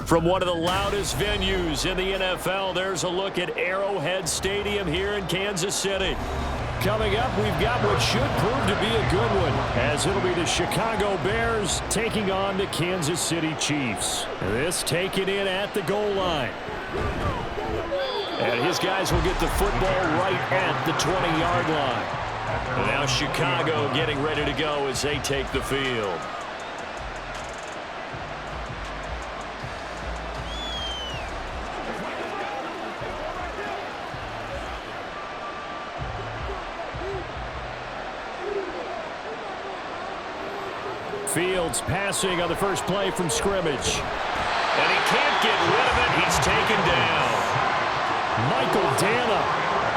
From one of the loudest venues in the NFL, there's a look at Arrowhead Stadium here in Kansas City. Coming up, we've got what should prove to be a good one, as it'll be the Chicago Bears taking on the Kansas City Chiefs. This taken in at the goal line. And his guys will get the football right at the 20-yard line. And now Chicago getting ready to go as they take the field. Fields passing on the first play from scrimmage. And he can't get rid of it. He's taken down. Michael Dana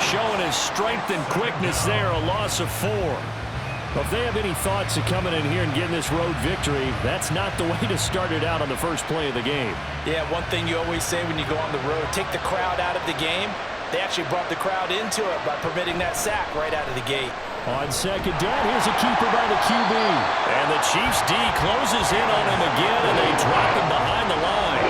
showing his strength and quickness there, a loss of 4. Well, if they have any thoughts of coming in here and getting this road victory, that's not the way to start it out on the first play of the game. Yeah, one thing you always say when you go on the road, take the crowd out of the game. They actually brought the crowd into it by permitting that sack right out of the gate. On second down, here's a keeper by the QB. And the Chiefs D closes in on him again, and they drop him behind the line.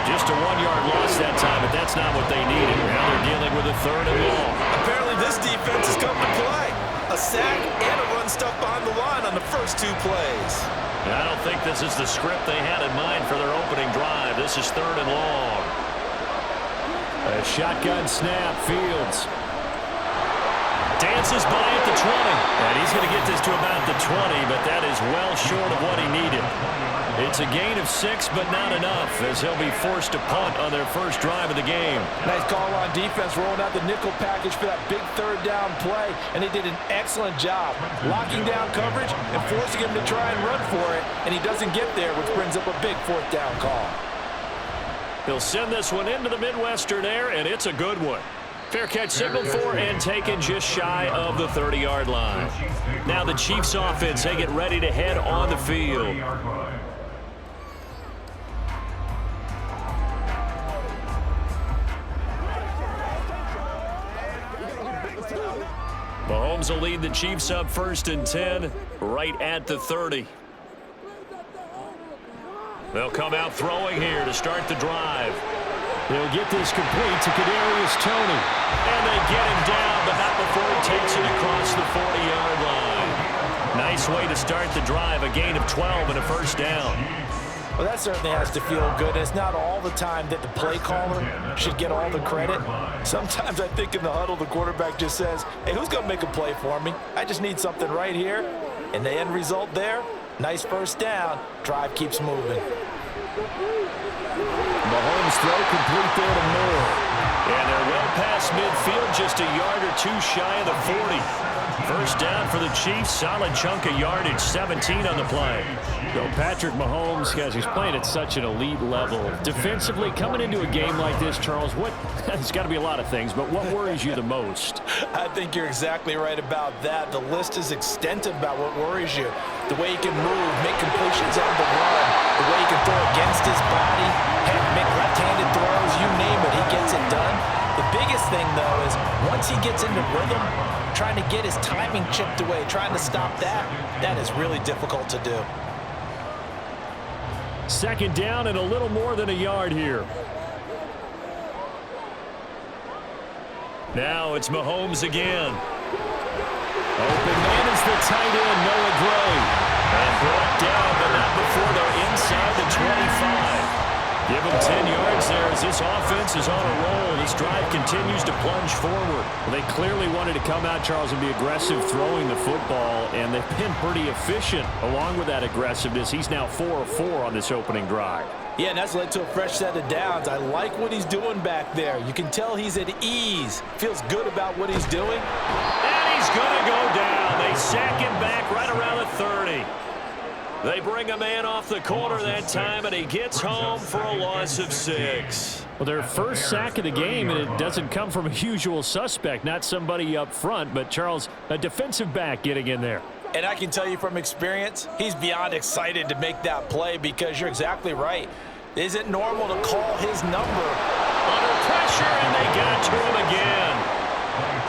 Just a 1-yard loss that time, but that's not what they needed. Now they're dealing with a 3rd and long. Apparently this defense has come to play. A sack and a run stuff behind the line on the first 2 plays. And I don't think this is the script they had in mind for their opening drive. This is 3rd and long. A shotgun snap, Fields. Dances by at the 20. And he's going to get this to about the 20, but that is well short of what he needed. It's a gain of 6, but not enough, as he'll be forced to punt on their first drive of the game. Nice call on defense, rolling out the nickel package for that big 3rd down play, and he did an excellent job locking down coverage and forcing him to try and run for it, and he doesn't get there, which brings up a big 4th down call. He'll send this one into the Midwestern air, and it's a good one. Fair catch signaled for and taken just shy of the 30-yard line. Now the Chiefs offense, they get ready to head on the field. Mahomes will lead the Chiefs up 1st and 10, right at the 30. They'll come out throwing here to start the drive. They'll get this complete to Kadarius Toney. And they get him down, but not before he takes it across the 40-yard line. Nice way to start the drive, a gain of 12 and a 1st down. Well, that certainly has to feel good. It's not all the time that the play caller should get all the credit. Sometimes I think in the huddle, the quarterback just says, hey, who's going to make a play for me? I just need something right here. And the end result there, nice 1st down. Drive keeps moving. Mahomes throw complete there to Moore. And they're well past midfield, just a yard or 2 shy of the 40. 1st down for the Chiefs, solid chunk of yardage, 17 on the play. So Patrick Mahomes, guys, he's playing at such an elite level. Defensively, coming into a game like this, Charles, there's got to be a lot of things, but what worries you the most? I think you're exactly right about that. The list is extensive about what worries you. The way he can move, make completions on the run, the way he can throw against his body, make left-handed throws, you name it, he gets it done. The biggest thing, though, is once he gets into rhythm, trying to get his timing chipped away, trying to stop that is really difficult to do. 2nd down and a little more than a yard here. Now it's Mahomes again. Open man is the tight end, Noah Gray. And brought down, but not before they're inside the 25. Give them 10 yards there as this offense is on a roll. This drive continues to plunge forward. Well, they clearly wanted to come out, Charles, and be aggressive throwing the football, and they've been pretty efficient along with that aggressiveness. He's now 4 of 4 on this opening drive. Yeah, and that's led to a fresh set of downs. I like what he's doing back there. You can tell he's at ease. Feels good about what he's doing. And he's going to go down. They sack him back right around the 30. They bring a man off the corner that time, and he gets home for a loss of 6. Well, their first sack of the game, and it doesn't come from a usual suspect, not somebody up front, but, Charles, a defensive back getting in there. And I can tell you from experience, he's beyond excited to make that play because you're exactly right. Is it normal to call his number? Under pressure, and they got to him again.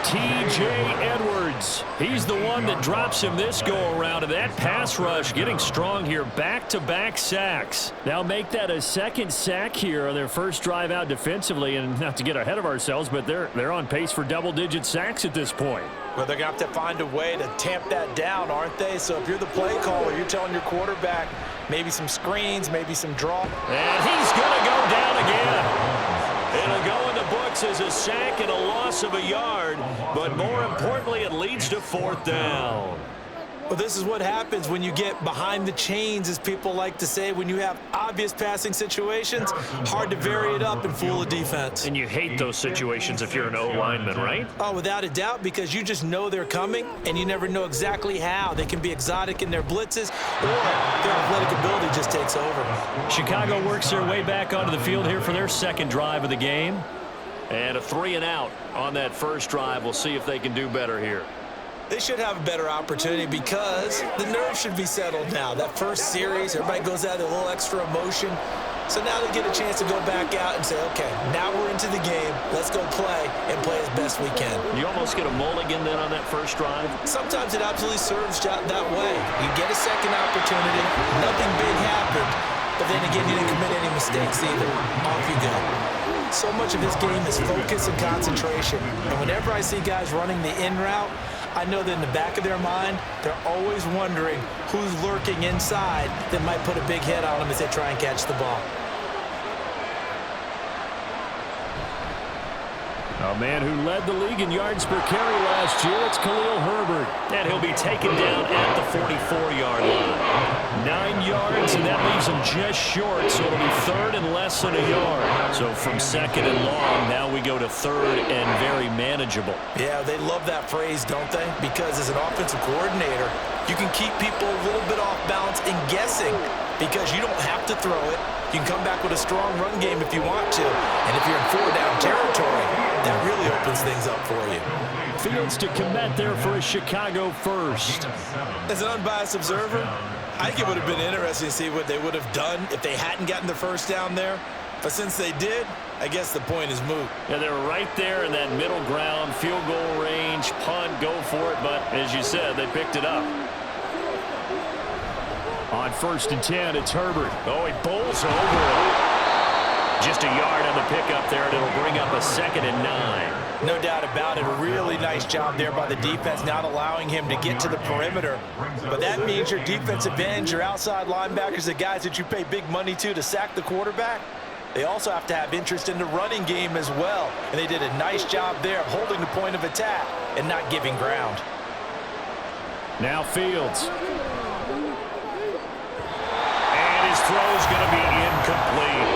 T.J. Edwards Fields. He's the one that drops him this go-around, and that pass rush getting strong here. Back-to-back sacks. Now make that a second sack here on their first drive out defensively, and not to get ahead of ourselves, but they're on pace for double-digit sacks at this point. Well, they're going to have to find a way to tamp that down, aren't they? So if you're the play caller, you're telling your quarterback maybe some screens, maybe some draw. And he's going to go down again. It'll go in the books as a sack and a loss of a yard, but more importantly, it leads to fourth down. Well, this is what happens when you get behind the chains, as people like to say. When you have obvious passing situations, hard to vary it up and fool a defense. And you hate those situations if you're an O-lineman, right? Oh, without a doubt, because you just know they're coming, and you never know exactly how. They can be exotic in their blitzes, or their athletic ability just takes over. Chicago works their way back onto the field here for their second drive of the game. And a 3-and-out on that first drive. We'll see if they can do better here. They should have a better opportunity because the nerves should be settled now. That first series, everybody goes out with a little extra emotion. So now they get a chance to go back out and say, okay, now we're into the game. Let's go play and play as best we can. You almost get a mulligan then on that first drive? Sometimes it absolutely serves that way. You get a second opportunity. Nothing big happened. But then again, you didn't commit any mistakes either. Off you go. So much of this game is focus and concentration. And whenever I see guys running the in route, I know that in the back of their mind, they're always wondering who's lurking inside that might put a big hit on them as they try and catch the ball. A man who led the league in yards per carry last year, it's Khalil Herbert. And he'll be taken down at the 44-yard line. 9 yards, and that leaves him just short, so it'll be third and less than a yard. So from second and long, now we go to third and very manageable. Yeah, they love that phrase, don't they? Because as an offensive coordinator, you can keep people a little bit off balance and guessing because you don't have to throw it. You can come back with a strong run game if you want to. And if you're in 4-down territory, that really opens things up for you. Fields to commit there for a Chicago first. As an unbiased observer, I think it would have been interesting to see what they would have done if they hadn't gotten the first down there. But since they did, I guess the point is moot. Yeah, they're right there in that middle ground, field goal range, punt, go for it. But as you said, they picked it up. On 1st and 10, it's Herbert. Oh, he bowls over it. Just a yard on the pickup there, and it'll bring up a 2nd and 9. No doubt about it. A really nice job there by the defense, not allowing him to get to the perimeter. But that means your defensive ends, your outside linebackers, the guys that you pay big money to sack the quarterback, they also have to have interest in the running game as well. And they did a nice job there of holding the point of attack and not giving ground. Now Fields. His throw is going to be incomplete.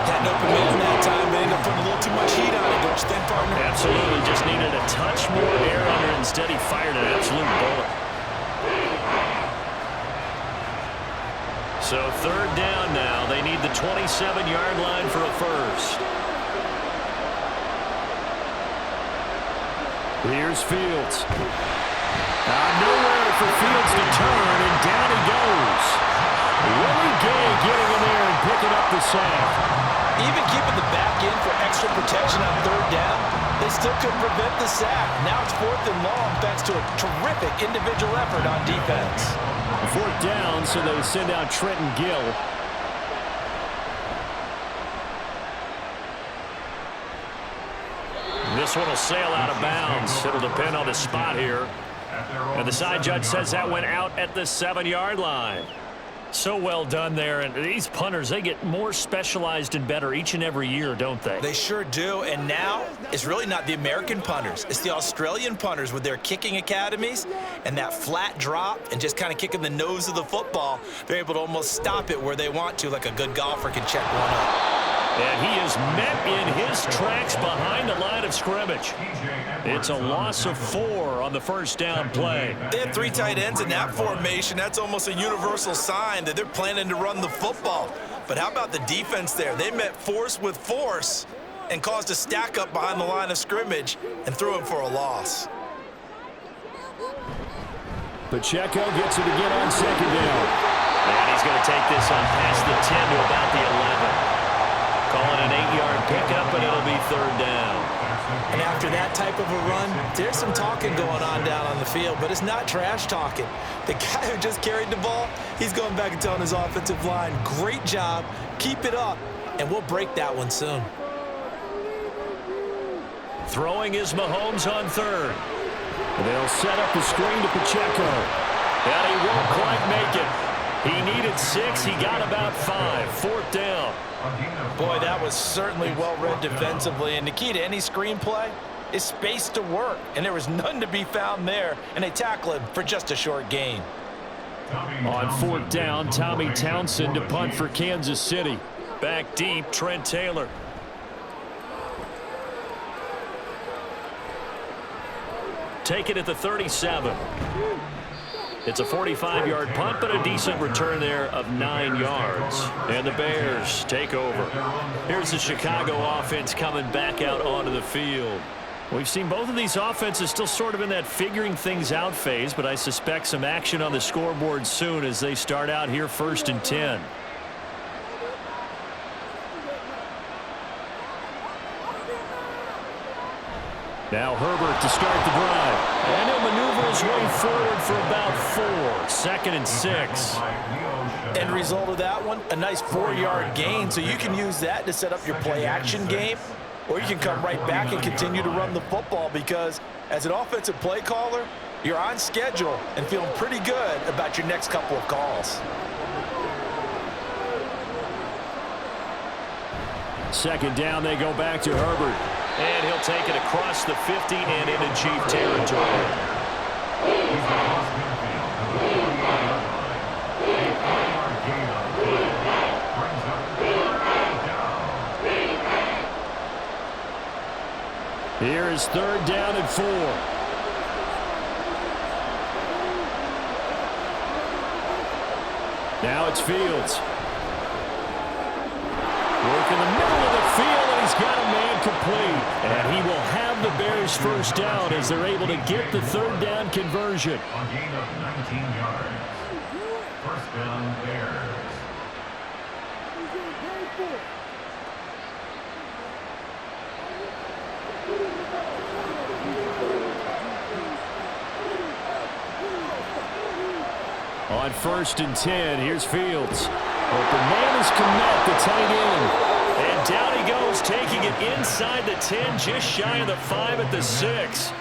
Had an open man that time, but ended up putting a little too much heat on it, don't you think, partner? Absolutely. Just needed a touch more air under it. Instead, he fired an absolute bullet. So 3rd down now. They need the 27-yard line for a first. Here's Fields. Nowhere for Fields to turn, and down he goes. Willie Gay getting in there and picking up the sack. Even keeping the back in for extra protection on 3rd down, they still couldn't prevent the sack. Now it's 4th and long thanks to a terrific individual effort on defense. 4th down, so they send out Trenton Gill. This one will sail out of bounds. It'll depend on the spot here. And the side judge says that went out at the 7-yard line. So well done there. And these punters, they get more specialized and better each and every year, don't they? They sure do. And now it's really not the American punters. It's the Australian punters with their kicking academies and that flat drop and just kind of kicking the nose of the football. They're able to almost stop it where they want to, like a good golfer can check one up. And he is met in his tracks behind the line of scrimmage. It's a loss of 4 on the first down play. They had 3 tight ends in that formation. That's almost a universal sign that they're planning to run the football. But how about the defense there? They met force with force and caused a stack up behind the line of scrimmage and threw him for a loss. Pacheco gets it again on 2nd down. And he's going to take this on past the 10 to about the 11. Call it an 8-yard pickup, and it'll be 3rd down. And after that type of a run, there's some talking going on down on the field, but it's not trash talking. The guy who just carried the ball, he's going back and telling his offensive line, great job, keep it up, and we'll break that one soon. Throwing is Mahomes on third. They'll set up the screen to Pacheco. And he won't quite make it. He needed 6. He got about 5. 4th down. Boy, that was certainly well-read defensively. And the key to any screenplay is space to work. And there was none to be found there. And they tackle him for just a short gain. On 4th down, Tommy Townsend to punt for Kansas City. Back deep, Trent Taylor. Take it at the 37. It's a 45-yard punt, but a decent return there of 9 yards. And the Bears take over. Here's the Chicago offense coming back out onto the field. We've seen both of these offenses still sort of in that figuring things out phase, but I suspect some action on the scoreboard soon as they start out here 1st and 10. Now Herbert to start the drive. And he'll maneuver his way forward for about 4. 2nd and 6. End result of that one, a nice 4-yard gain. So you can use that to set up your play-action game, or you can come right back and continue to run the football because as an offensive play caller, you're on schedule and feeling pretty good about your next couple of calls. 2nd down, they go back to Herbert. And he'll take it across the 50 and into Chief territory. Here is 3rd down and 4. Now it's Fields. Work in the middle of the field, and he's got a man complete. And he will have the Bears 1st down as they're able to get the 3rd down conversion. On gain of 19 yards. 1st down, Bears. On 1st and 10, here's Fields. Open man is Kmet, the tight end. And down he goes, taking it inside the 10, just shy of the 5 at the 6.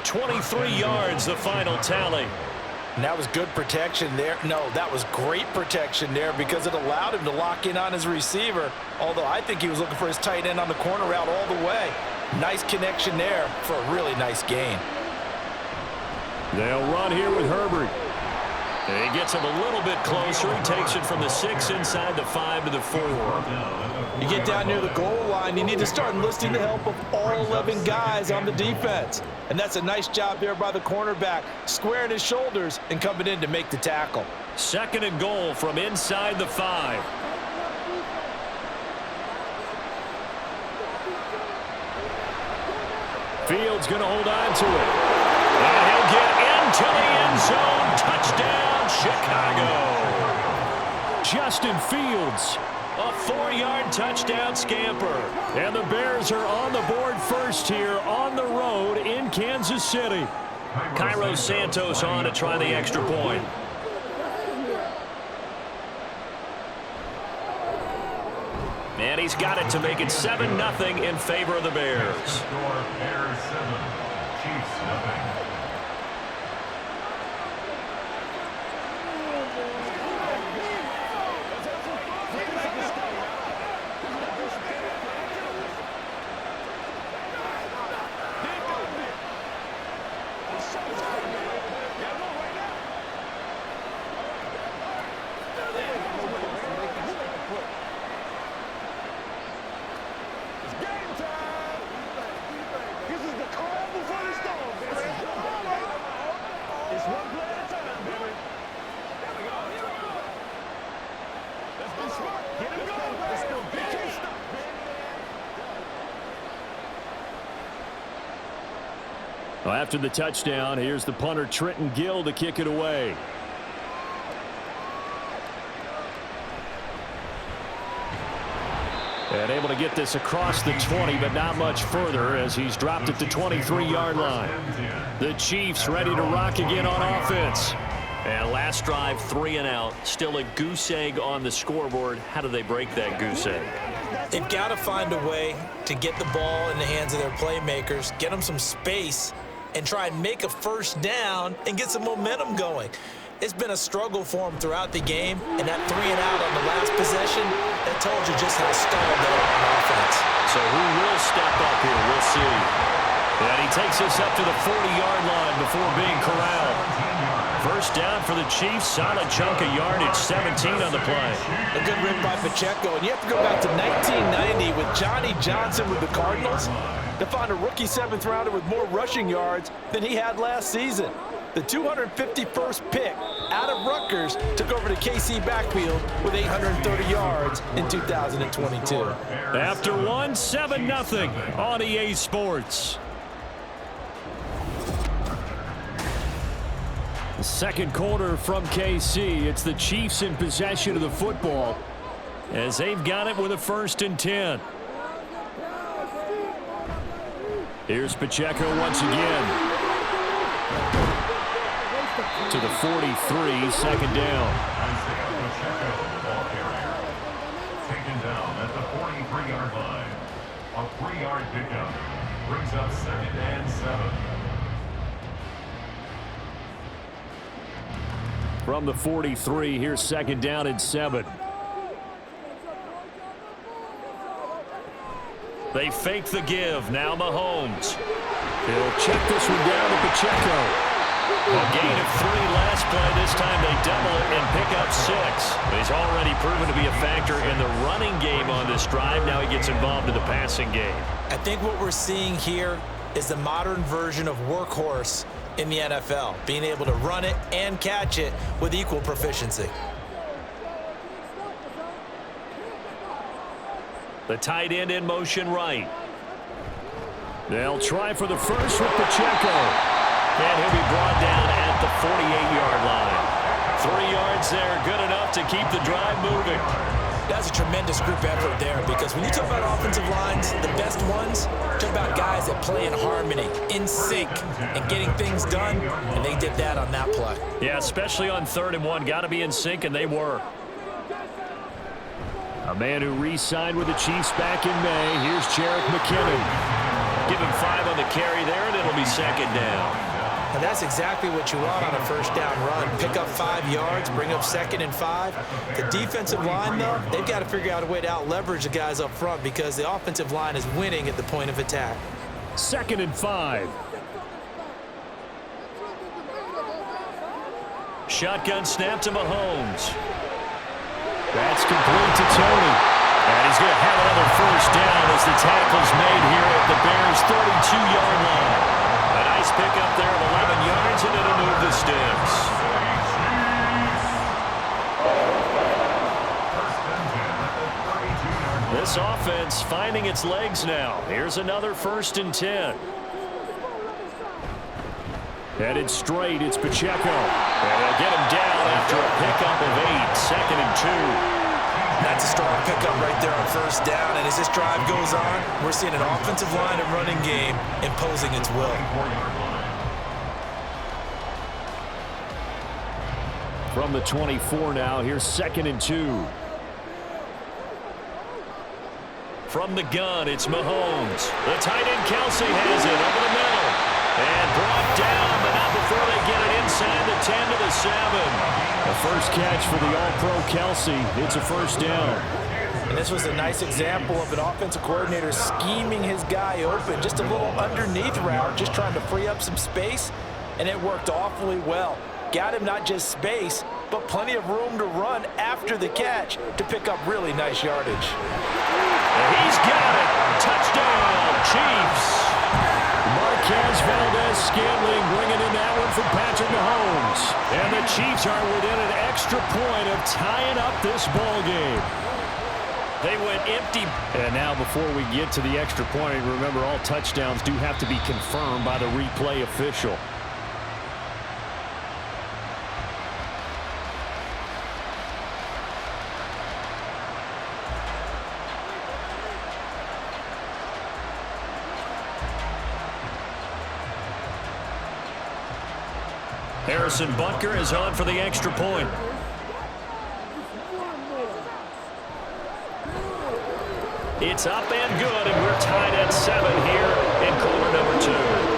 23 yards, the final tally. And that was good protection there. No, that was great protection there because it allowed him to lock in on his receiver, although I think he was looking for his tight end on the corner route all the way. Nice connection there for a really nice gain. They'll run here with Herbert. And he gets him a little bit closer. He takes it from the 6 inside the 5 to the 4. You get down near the goal line, you need to start enlisting the help of all 11 guys on the defense. And that's a nice job there by the cornerback, squaring his shoulders and coming in to make the tackle. 2nd and goal from inside the 5. Fields going to hold on to it. And he'll get into the end zone. Touchdown, Chicago. Justin Fields, a 4-yard touchdown scamper. And the Bears are on the board first here on the road in Kansas City. Cairo Santos on to try the extra point. And he's got it to make it 7-0 in favor of the Bears. Bears 7, Chiefs nothing. Well, after the touchdown, here's the punter Trenton Gill to kick it away. And able to get this across the 20, but not much further as he's dropped at the 23-yard line. The Chiefs ready to rock again on offense. And last drive, 3 and out. Still a goose egg on the scoreboard. How do they break that goose egg? They've got to find a way to get the ball in the hands of their playmakers, get them some space, and try and make a first down and get some momentum going. It's been a struggle for them throughout the game, and that 3 and out on the last possession, that told you just how stalled they are on offense. So who will step up here? We'll see. And he takes us up to the 40-yard line before being corralled. First down for the Chiefs. Solid chunk of yardage, 17 on the play. A good rip by Pacheco. And you have to go back to 1990 with Johnny Johnson with the Cardinals to find a rookie 7th rounder with more rushing yards than he had last season. The 251st pick out of Rutgers took over the KC backfield with 830 yards in 2022. After 7-0 on EA Sports. The second quarter from KC. It's the Chiefs in possession of the football as they've got it with a 1st and 10. Here's Pacheco once again. To the 43, 2nd down. Pacheco, ball carrier. Taken down at the 43-yard line. A 3-yard pickup brings up 2nd and 7. From the 43, here's 2nd down and 7. They fake the give. Now Mahomes. He'll check this one down to Pacheco. A gain of 3 last play. This time they double it and pick up 6. He's already proven to be a factor in the running game on this drive. Now he gets involved in the passing game. I think what we're seeing here is the modern version of workhorse in the NFL, being able to run it and catch it with equal proficiency. The tight end in motion right. They'll try for the first with Pacheco. And he'll be brought down at the 48-yard line. 3 yards there, good enough to keep the drive moving. That's a tremendous group effort there, because when you talk about offensive lines, the best ones, talk about guys that play in harmony, in sync, and getting things done, and they did that on that play. Yeah, especially on 3rd and 1. Got to be in sync, and they were. A man who re-signed with the Chiefs back in May. Here's Jerick McKinnon. Give him 5 on the carry there, and it'll be 2nd down. And that's exactly what you want on a first down run. Pick up 5 yards, bring up 2nd and 5. The defensive line, though, they've got to figure out a way to out-leverage the guys up front because the offensive line is winning at the point of attack. 2nd and 5. Shotgun snap to Mahomes. That's complete to Tony. And he's going to have another first down as the tackle's made here at the Bears' 32-yard line. A nice pickup there of 11 yards, and it'll move the sticks. This offense finding its legs now. Here's another 1st and 10. Headed straight, it's Pacheco. And they'll get him down after a pickup of 8, 2nd and 2. That's a strong pickup right there on first down. And as this drive goes on, we're seeing an offensive line and running game imposing its will. From the 24 now, here's 2nd and 2. From the gun, it's Mahomes. The tight end Kelsey has it over the middle. And brought down, but not before they get it inside the 10 to the 7. The first catch for the All-Pro Kelsey. It's a first down. And this was a nice example of an offensive coordinator scheming his guy open. Just a little underneath route, just trying to free up some space, and it worked awfully well. Got him not just space, but plenty of room to run after the catch to pick up really nice yardage. And he's got it. Touchdown, Chiefs. Marquez Valdez-Scantling bringing in that one from Patrick Mahomes. And the Chiefs are within an extra point of tying up this ball game. They went empty. And now before we get to the extra point, remember all touchdowns do have to be confirmed by the replay official. Harrison Butker is on for the extra point. It's up and good, and we're tied at 7 here in quarter number 2.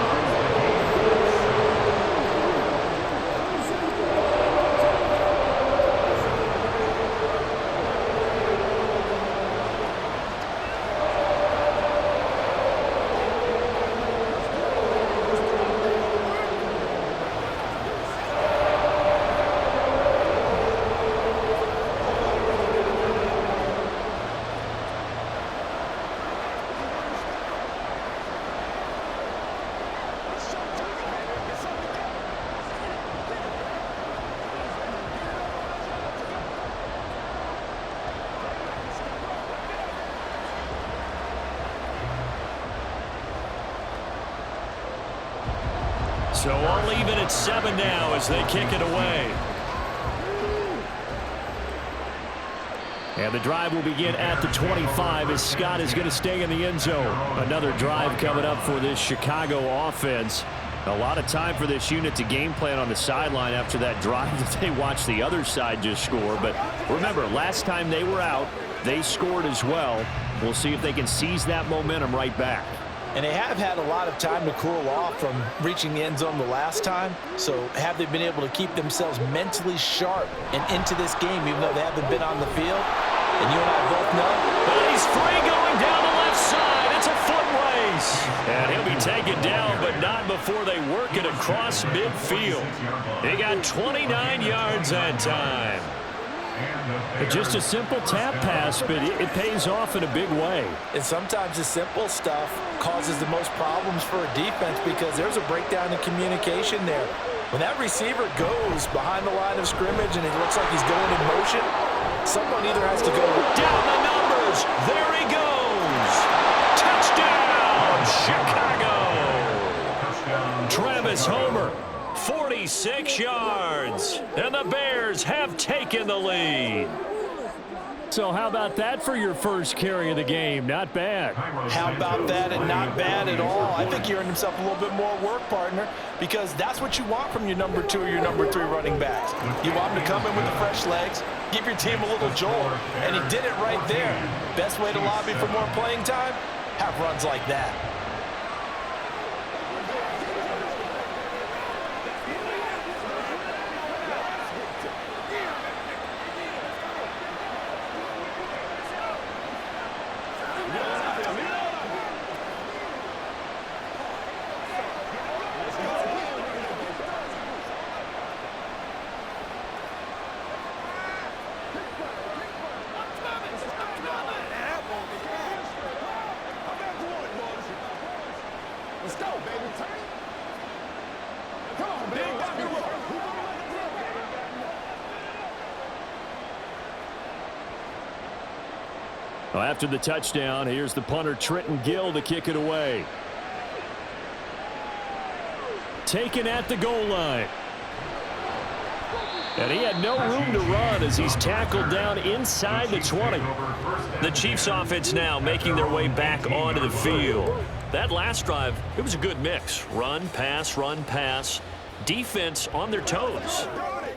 So all even at 7 now as they kick it away. And the drive will begin at the 25 as Scott is going to stay in the end zone. Another drive coming up for this Chicago offense. A lot of time for this unit to game plan on the sideline after that drive that they watched the other side just score. But remember, last time they were out, they scored as well. We'll see if they can seize that momentum right back. And they have had a lot of time to cool off from reaching the end zone the last time. So have they been able to keep themselves mentally sharp and into this game, even though they haven't been on the field? And you and I both know. But he's free going down the left side. It's a foot race. And he'll be taken down, but not before they work it across midfield. He got 29 yards that time. Just a simple tap pass, but it pays off in a big way. And sometimes the simple stuff causes the most problems for a defense because there's a breakdown in communication there. When that receiver goes behind the line of scrimmage and it looks like he's going in motion, someone either has to go down the numbers. There he goes. Touchdown, Chicago. Travis Homer. 46 yards, and the Bears have taken the lead. So how about that for your first carry of the game? Not bad. How about that, and not bad at all. I think he earned himself a little bit more work, partner, because that's what you want from your number 2 or your number 3 running backs. You want them to come in with the fresh legs, give your team a little jolt, and he did it right there. Best way to lobby for more playing time? Have runs like that. Well, after the touchdown, here's the punter Trenton Gill to kick it away. Taken at the goal line. And he had no room to run as he's tackled down inside the 20. The Chiefs offense now making their way back onto the field. That last drive, it was a good mix. Run, pass, defense on their toes.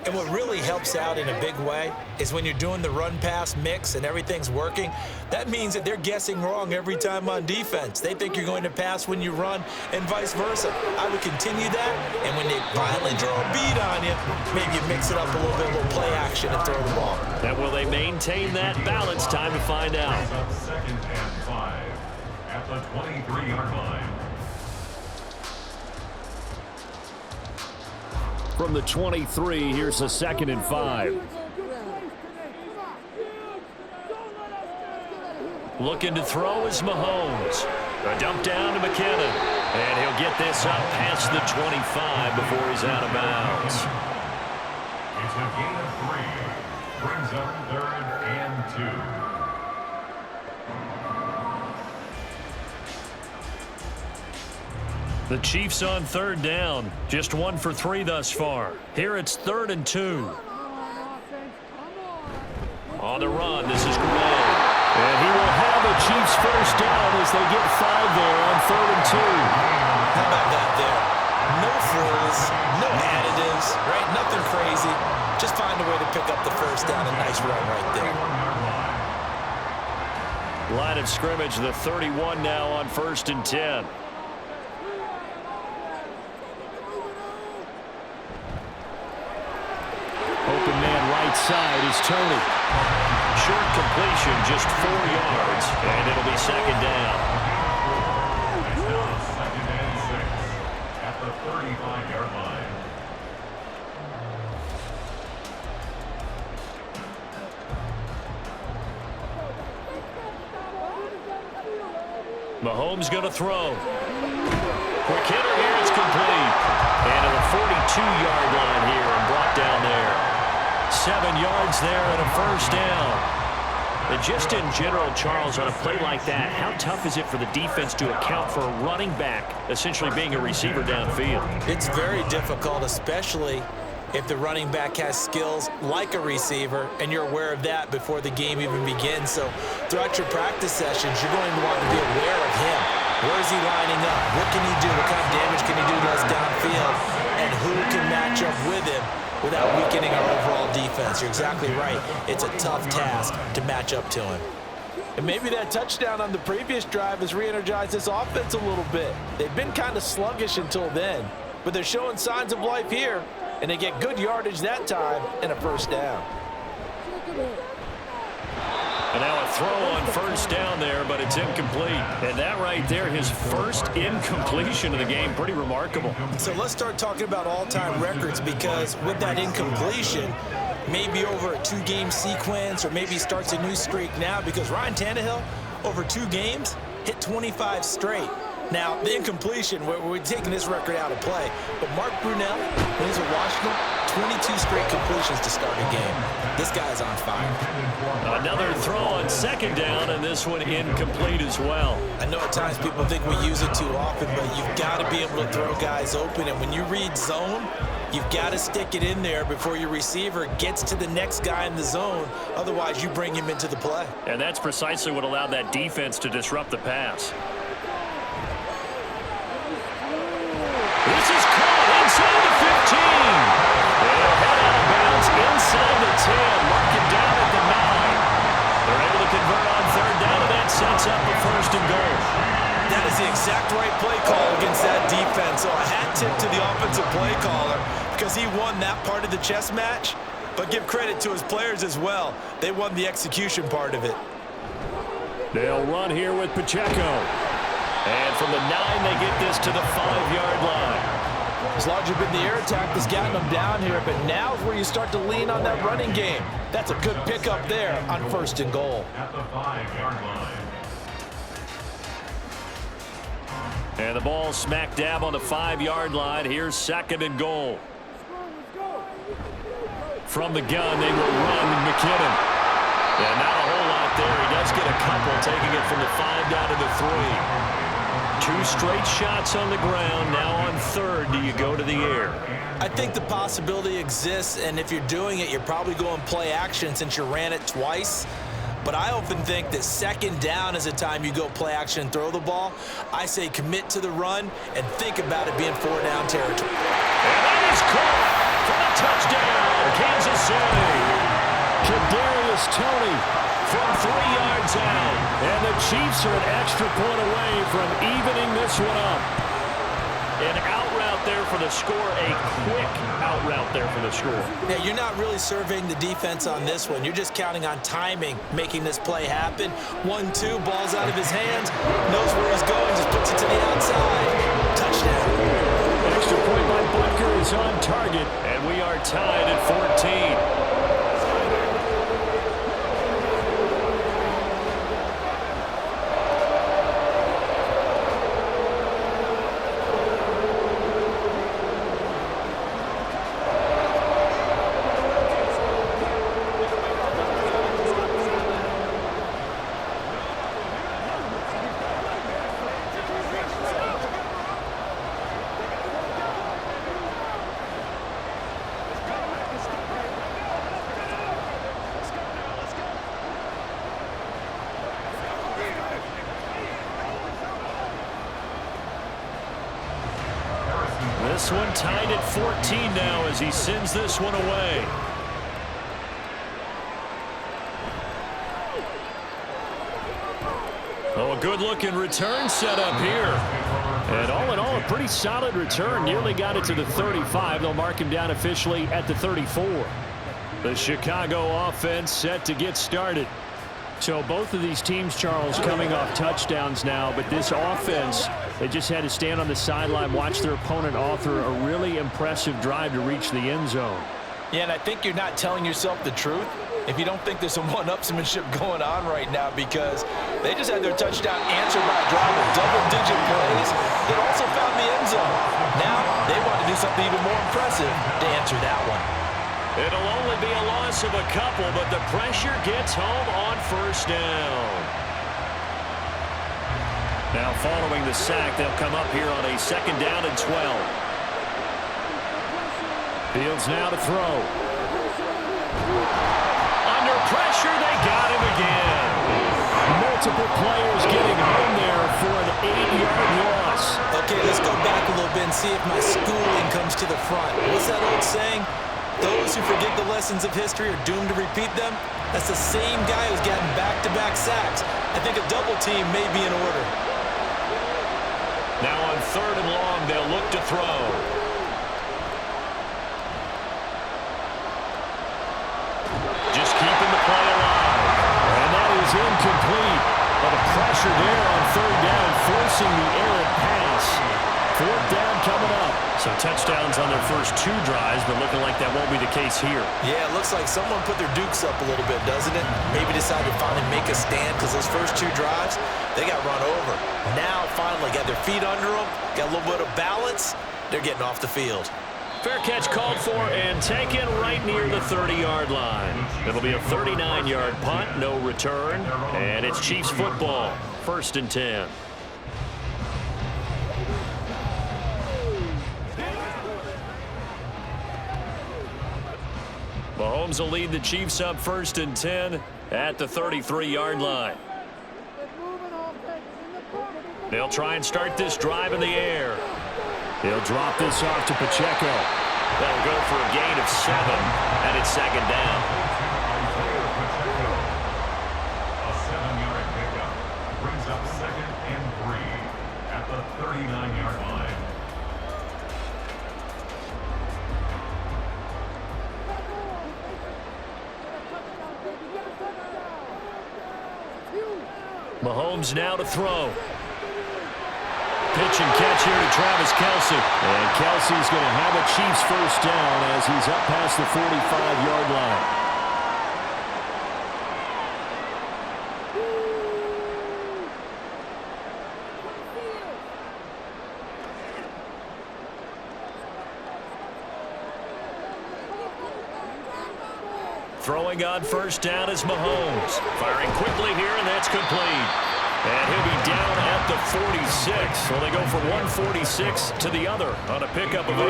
And what really helps out in a big way is when you're doing the run-pass mix and everything's working, that means that they're guessing wrong every time on defense. They think you're going to pass when you run and vice versa. I would continue that, and when they finally draw a beat on you, maybe you mix it up a little bit, a little play action and throw the ball. And will they maintain that balance? Time to find out. 2nd and 5 at the 23-yard line. From the 23, here's a 2nd and 5. Looking to throw is Mahomes. A dump down to McKinnon. And he'll get this up past the 25 before he's out of bounds. It's a gain of 3. Brings up 3rd and 2. The Chiefs on 3rd down. Just 1 for 3 thus far. Here it's 3rd and 2. On the run, this is Gray. And he will have the Chiefs first down as they get 5 there on 3rd and 2. How about that there? No extras, no additives, right? Nothing crazy. Just find a way to pick up the first down. A nice run right there. Line of scrimmage, the 31 now on 1st and 10. Open man right side is Tony. Short completion, just 4 yards, and it'll be 2nd down. It's now 2nd and 6 at the 35-yard line. Mahomes going to throw. Quick hitter here, it's complete. And to the 42-yard line here and brought down there. 7 yards there and a 1st down. And just in general, Charles, on a play like that, how tough is it for the defense to account for a running back essentially being a receiver downfield? It's very difficult, especially if the running back has skills like a receiver, and you're aware of that before the game even begins. So throughout your practice sessions, you're going to want to be aware of him. Where is he lining up? What can he do? What kind of damage can he do to us downfield? And who can match up with him without weakening our overall defense? You're exactly right. It's a tough task to match up to him. And maybe that touchdown on the previous drive has re-energized this offense a little bit. They've been kind of sluggish until then, but they're showing signs of life here, and they get good yardage that time and a 1st down. And now a throw on 1st down there, but it's incomplete. And that right there, his first incompletion of the game, pretty remarkable. So let's start talking about all-time records, because with that incompletion, maybe over a 2-game sequence, or maybe starts a new streak now, because Ryan Tannehill, over 2 games, hit 25 straight. Now, the incompletion, we're taking this record out of play, but Mark Brunell, when he's at Washington, 22 straight completions to start a game. This guy's on fire. Another throw on 2nd down, and this one incomplete as well. I know at times people think we use it too often, but you've got to be able to throw guys open, and when you read zone, you've got to stick it in there before your receiver gets to the next guy in the zone. Otherwise, you bring him into the play. And that's precisely what allowed that defense to disrupt the pass. This is caught inside the 15. They'll head out of bounds inside the 10. Mark it down at the 9. They're able to convert on 3rd down, and that sets up a 1st and goal. That is the exact right play call against that defense. So a hat tip to the offensive play caller, because he won that part of the chess match. But give credit to his players as well. They won the execution part of it. They'll run here with Pacheco. And from the 9, they get this to the 5-yard line. It's largely been the air attack that's gotten them down here, but now is where you start to lean on that running game. That's a good pickup there on 1st and goal. At the 5-yard line. And the ball smack dab on the 5-yard line. Here's 2nd and goal. From the gun, they will run McKinnon. And not a whole lot there. He does get a couple, taking it from the 5 down to the 3. 2 straight shots on the ground. Now on 3rd, do you go to the air? I think the possibility exists, and if you're doing it, you're probably going play action since you ran it twice. But I often think that 2nd down is a time you go play action and throw the ball. I say commit to the run and think about it being 4-down territory. And that is caught for a touchdown, Kansas City. Kadarius Toney from 3 yards out. And the Chiefs are an extra point away from evening this one up. An out route there for the score, a quick out route there for the score. Yeah, you're not really surveying the defense on this one. You're just counting on timing, making this play happen. 1-2, ball's out of his hands, knows where he's going, just puts it to the outside. Touchdown. An extra point by Butker is on target, and we are tied at 14. this one tied at 14 now as he sends this one away. Oh, a good-looking return set up here. And all in all, a pretty solid return. Nearly got it to the 35. They'll mark him down officially at the 34. The Chicago offense set to get started. So both of these teams, Charles, coming off touchdowns now, but this offense, they just had to stand on the sideline, watch their opponent author a really impressive drive to reach the end zone. Yeah, and I think you're not telling yourself the truth if you don't think there's some one-upsmanship going on right now, because they just had their touchdown answered by a drive of double-digit plays that also found the end zone. Now they want to do something even more impressive to answer that one. It'll only be a loss of a couple, but the pressure gets home on first down. Now following the sack, they'll come up here on a 2nd down and 12. Fields now to throw. Under pressure, they got him again. Multiple players getting home there for an 8-yard loss. Okay, let's go back a little bit and see if my schooling comes to the front. What's that old saying? Those who forget the lessons of history are doomed to repeat them. That's the same guy who's gotten back-to-back sacks. I think a double team may be in order. Now on 3rd and long, they'll look to throw. Just keeping the play alive. And that is incomplete. But a pressure there on 3rd down, forcing the errant pass. 4th down coming up. So touchdowns on their first 2 drives, but looking like that won't be the case here. Yeah, it looks like someone put their dukes up a little bit, doesn't it? Maybe decided to finally make a stand because those first 2 drives, they got run over. Now, finally, got their feet under them, got a little bit of balance. They're getting off the field. Fair catch called for and taken right near the 30-yard line. It'll be a 39-yard punt, no return, and it's Chiefs football, 1st and 10. Mahomes will lead the Chiefs up 1st and 10 at the 33-yard line. They'll try and start this drive in the air. He'll drop this off to Pacheco. That'll go for a gain of 7, and it's 2nd down. A 7-yard pickup brings up 2nd and 3 at the 39-yard line. Mahomes now to throw. Pitch and catch here to Travis Kelce. And Kelce's going to have a Chiefs 1st down as he's up past the 45-yard line. Throwing on 1st down is Mahomes. Firing quickly here, and that's complete. And he'll be down at the 46. So they go from 146 to the other on a pickup of 8.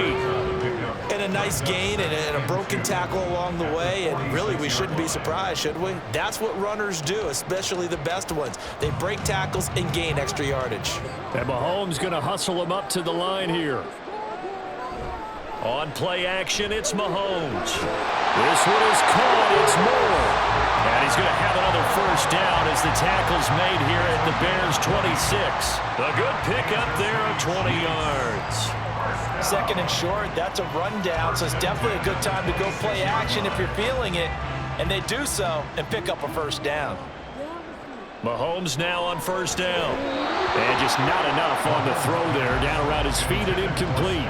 And a nice gain and a broken tackle along the way. And really, we shouldn't be surprised, should we? That's what runners do, especially the best ones. They break tackles and gain extra yardage. And Mahomes going to hustle him up to the line here. On play action, it's Mahomes. This one is caught. It's Moore. And he's going to have another 1st down as the tackle's made here at the Bears' 26. A good pickup there of 20 yards. 2nd and short, that's a rundown, so it's definitely a good time to go play action if you're feeling it. And they do so and pick up a 1st down. Mahomes now on 1st down. And just not enough on the throw there. Down around his feet and incomplete.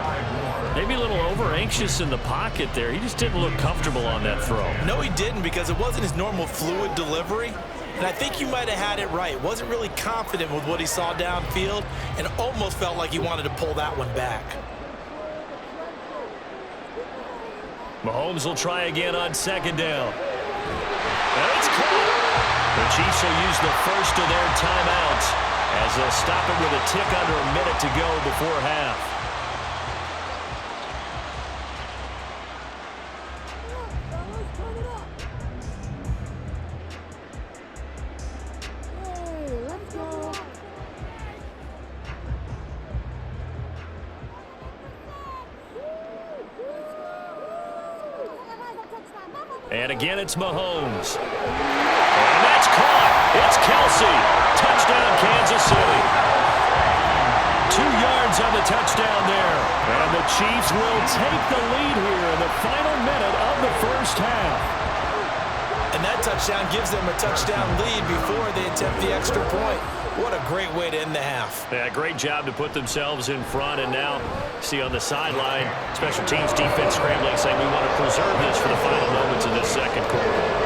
Maybe a little over-anxious in the pocket there. He just didn't look comfortable on that throw. No, he didn't, because it wasn't his normal fluid delivery. And I think you might have had it right. Wasn't really confident with what he saw downfield and almost felt like he wanted to pull that one back. Mahomes will try again on 2nd down. And it's caught. The Chiefs will use the first of their timeouts as they'll stop it with a tick under a minute to go before half. And again, it's Mahomes. And that's caught. It's Kelsey. Touchdown, Kansas City. 2 yards on the touchdown there. And the Chiefs will take the lead here in the final minute of the first half. And that touchdown gives them a touchdown lead before they attempt the extra point. What a great way to end the half. Yeah, great job to put themselves in front. And now, see on the sideline, special teams defense scrambling, saying we want to preserve this for the final moments of this second quarter.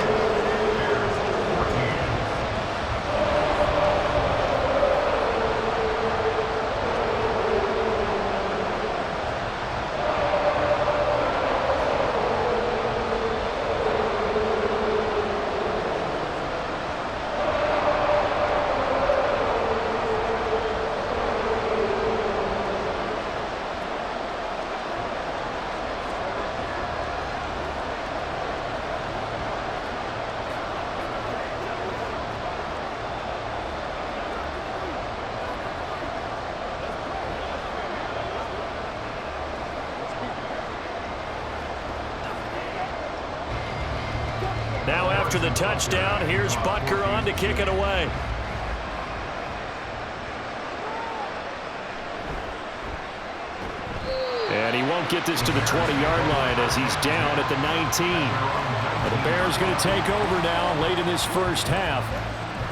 Now after the touchdown, here's Butker on to kick it away. And he won't get this to the 20-yard line as he's down at the 19. But the Bears going to take over now late in this first half.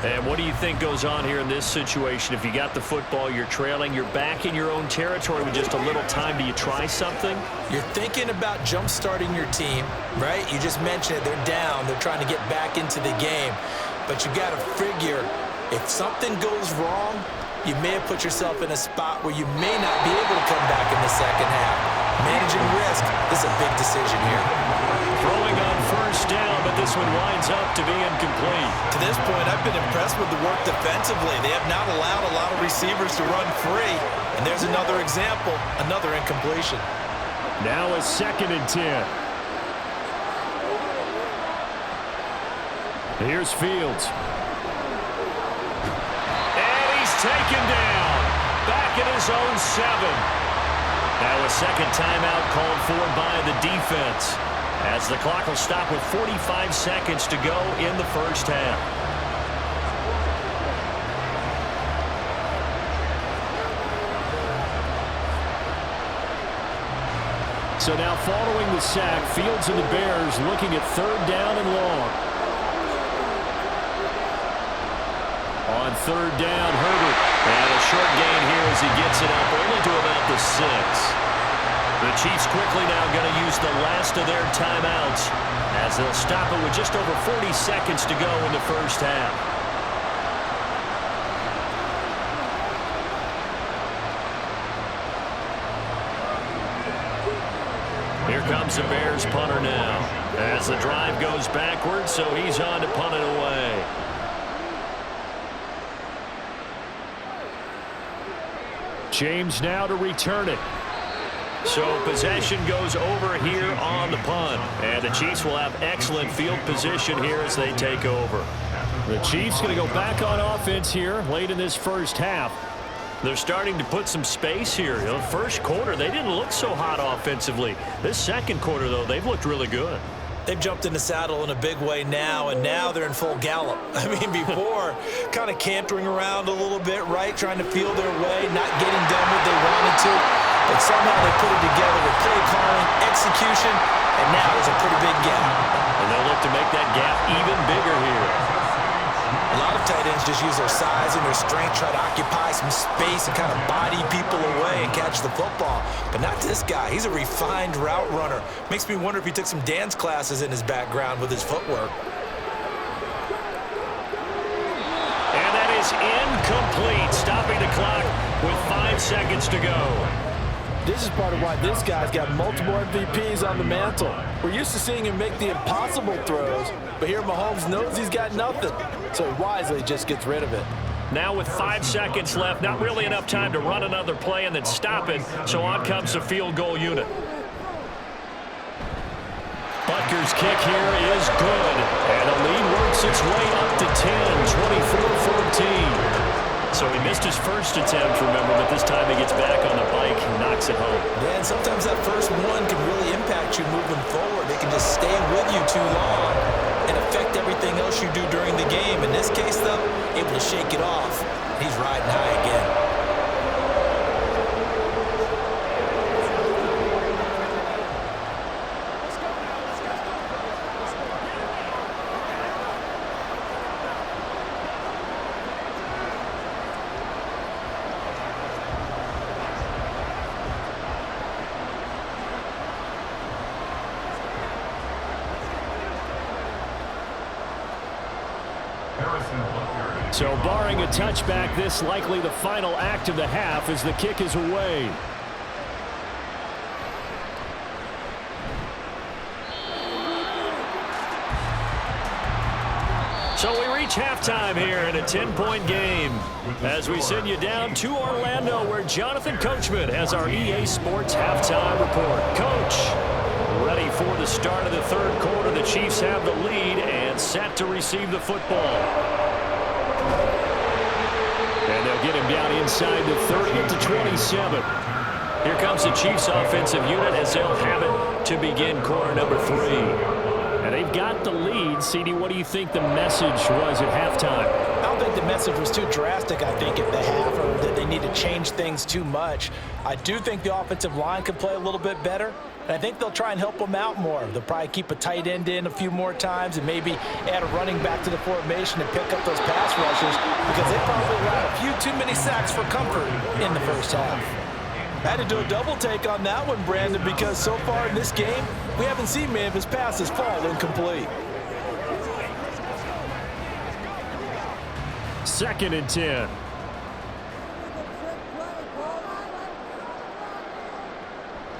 And what do you think goes on here in this situation? If you got the football, you're trailing, you're back in your own territory with just a little time. Do you try something? You're thinking about jump-starting your team, right? You just mentioned it. They're down. They're trying to get back into the game. But you got to figure, if something goes wrong, you may have put yourself in a spot where you may not be able to come back in the second half. Managing risk, this is a big decision here. Throwing on first down, but this one winds up to be incomplete. To this point, I've been impressed with the work defensively. They have not allowed a lot of receivers to run free. And there's another example, another incompletion. Now a 2nd and 10. Here's Fields. And he's taken down. Back at his own 7. Now a second timeout called for by the defense, as the clock will stop with 45 seconds to go in the first half. So now following the sack, Fields and the Bears looking at 3rd down and long. On 3rd down, Herbert. And a short gain here as he gets it up only to about the 6. The Chiefs quickly now going to use the last of their timeouts as they'll stop it with just over 40 seconds to go in the first half. Here comes the Bears punter now as the drive goes backwards, so he's on to punt it away. James now to return it. So possession goes over here on the punt. And the Chiefs will have excellent field position here as they take over. The Chiefs going to go back on offense here late in this first half. They're starting to put some space here. You know, first quarter, they didn't look so hot offensively. This second quarter, though, they've looked really good. They've jumped in the saddle in a big way now, and now they're in full gallop. I mean, before, kind of cantering around a little bit, right, trying to feel their way, not getting done what they wanted to. But somehow they put it together with play calling, execution, and now there's a pretty big gap. And they'll look to make that gap even bigger here. A lot of tight ends just use their size and their strength, try to occupy some space and kind of body people away and catch the football. But not this guy. He's a refined route runner. Makes me wonder if he took some dance classes in his background with his footwork. And that is incomplete, stopping the clock with 5 seconds to go. This is part of why this guy's got multiple MVPs on the mantle. We're used to seeing him make the impossible throws, but here Mahomes knows he's got nothing, so he wisely just gets rid of it. Now with 5 seconds left, not really enough time to run another play and then stop it, so on comes the field goal unit. Butker's kick here is good, and the lead works its way up to 10, 24-14. So he Missed his first attempt, remember, but this time he gets back on the bike and knocks it home. Yeah, and sometimes that first one can really impact you moving forward. They can just stay with you too long and affect everything else you do during the game. In this case, though, able to shake it off. He's riding high again. So barring a touchback, this likely the final act of the half as the kick is away. So we reach halftime here in a 10-point game as we send you down to Orlando where Jonathan Coachman has our EA Sports halftime report. Coach, ready for the start of the third quarter. The Chiefs have the lead and set to receive the football. And they'll get him down inside the 30 to 27. Here comes the Chiefs offensive unit as they'll have it to begin quarter number 3. And they've got the lead. CD, what do you think the message was at halftime? I don't think the message was too drastic, I think, at the half, or that they need to change things too much. I do think the offensive line could play a little bit better, and I think they'll try and help them out more. They'll probably keep a tight end in a few more times and maybe add a running back to the formation to pick up those pass rushes because they probably allowed a few too many sacks for comfort in the first half. I had to do a double take on that one, Brandon, because so far in this game, we haven't seen many of his passes fall incomplete. 2nd and 10.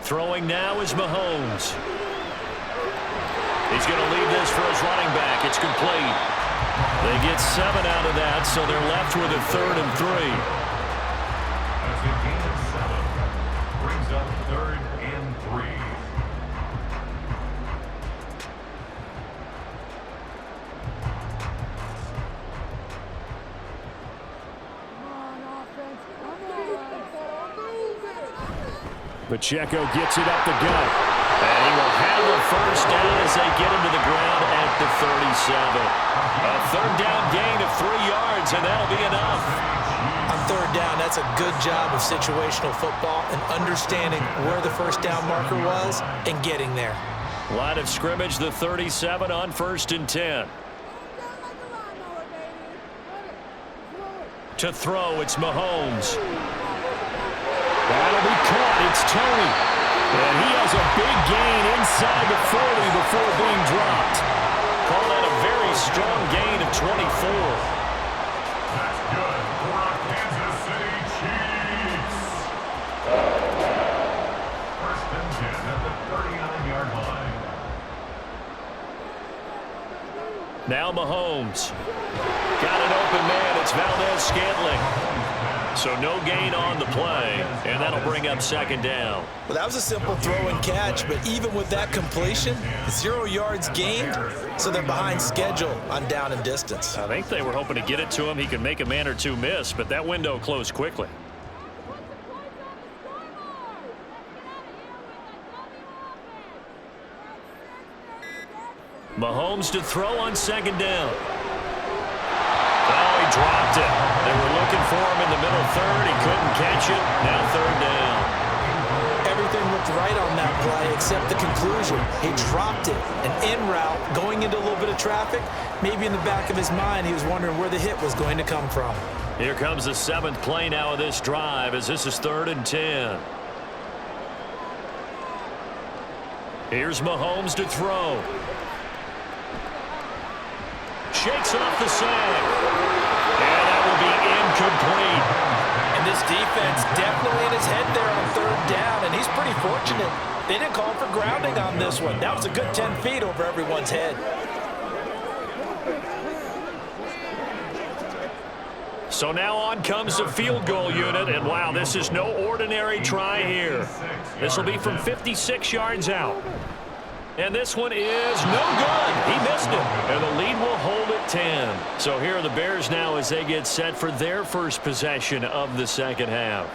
Throwing now is Mahomes. He's going to leave this for his running back. It's complete. They get 7 out of that, so they're left with a 3rd and 3. That's a gain of 7. Brings up 3rd and 3. Pacheco gets it up the gut. And he will have a first down as they get him to the ground at the 37. A 3rd down gain of 3 yards, and that'll be enough. On 3rd down, that's a good job of situational football and understanding where the first down marker was and getting there. Line of scrimmage, the 37 on 1st and 10. To throw, it's Mahomes. That'll be caught. It's Tony. And he has a big gain inside the 40 before being dropped. Call that a very strong gain of 24. That's good for our Kansas City Chiefs. 1st and 10 at the 39-yard line. Now Mahomes. Got an open man. It's Valdez-Scantling. So no gain on the play, and that'll bring up 2nd down. Well, that was a simple throw and catch, but even with that completion, 0 yards gained, so they're behind schedule on down and distance. I think they were hoping to get it to him. He could make a man or two miss, but that window closed quickly. Mahomes to throw on 2nd down. Oh, he dropped it. They were looking for him in the middle 3rd. He couldn't catch it. Now 3rd down. Everything looked right on that play except the conclusion. He dropped it. An in route going into a little bit of traffic. Maybe in the back of his mind he was wondering where the hit was going to come from. Here comes the 7th play now of this drive as this is 3rd and 10. Here's Mahomes to throw. Shakes off the sack. And that will be incomplete. And this defense definitely in his head there on 3rd down, and he's pretty fortunate. They didn't call for grounding on this one. That was a good 10 feet over everyone's head. So now on comes the field goal unit, and wow, this is no ordinary try here. This will be from 56 yards out. And this one is no good. He missed it. And the lead will hold it 10. So here are the Bears now as they get set for their first possession of the second half.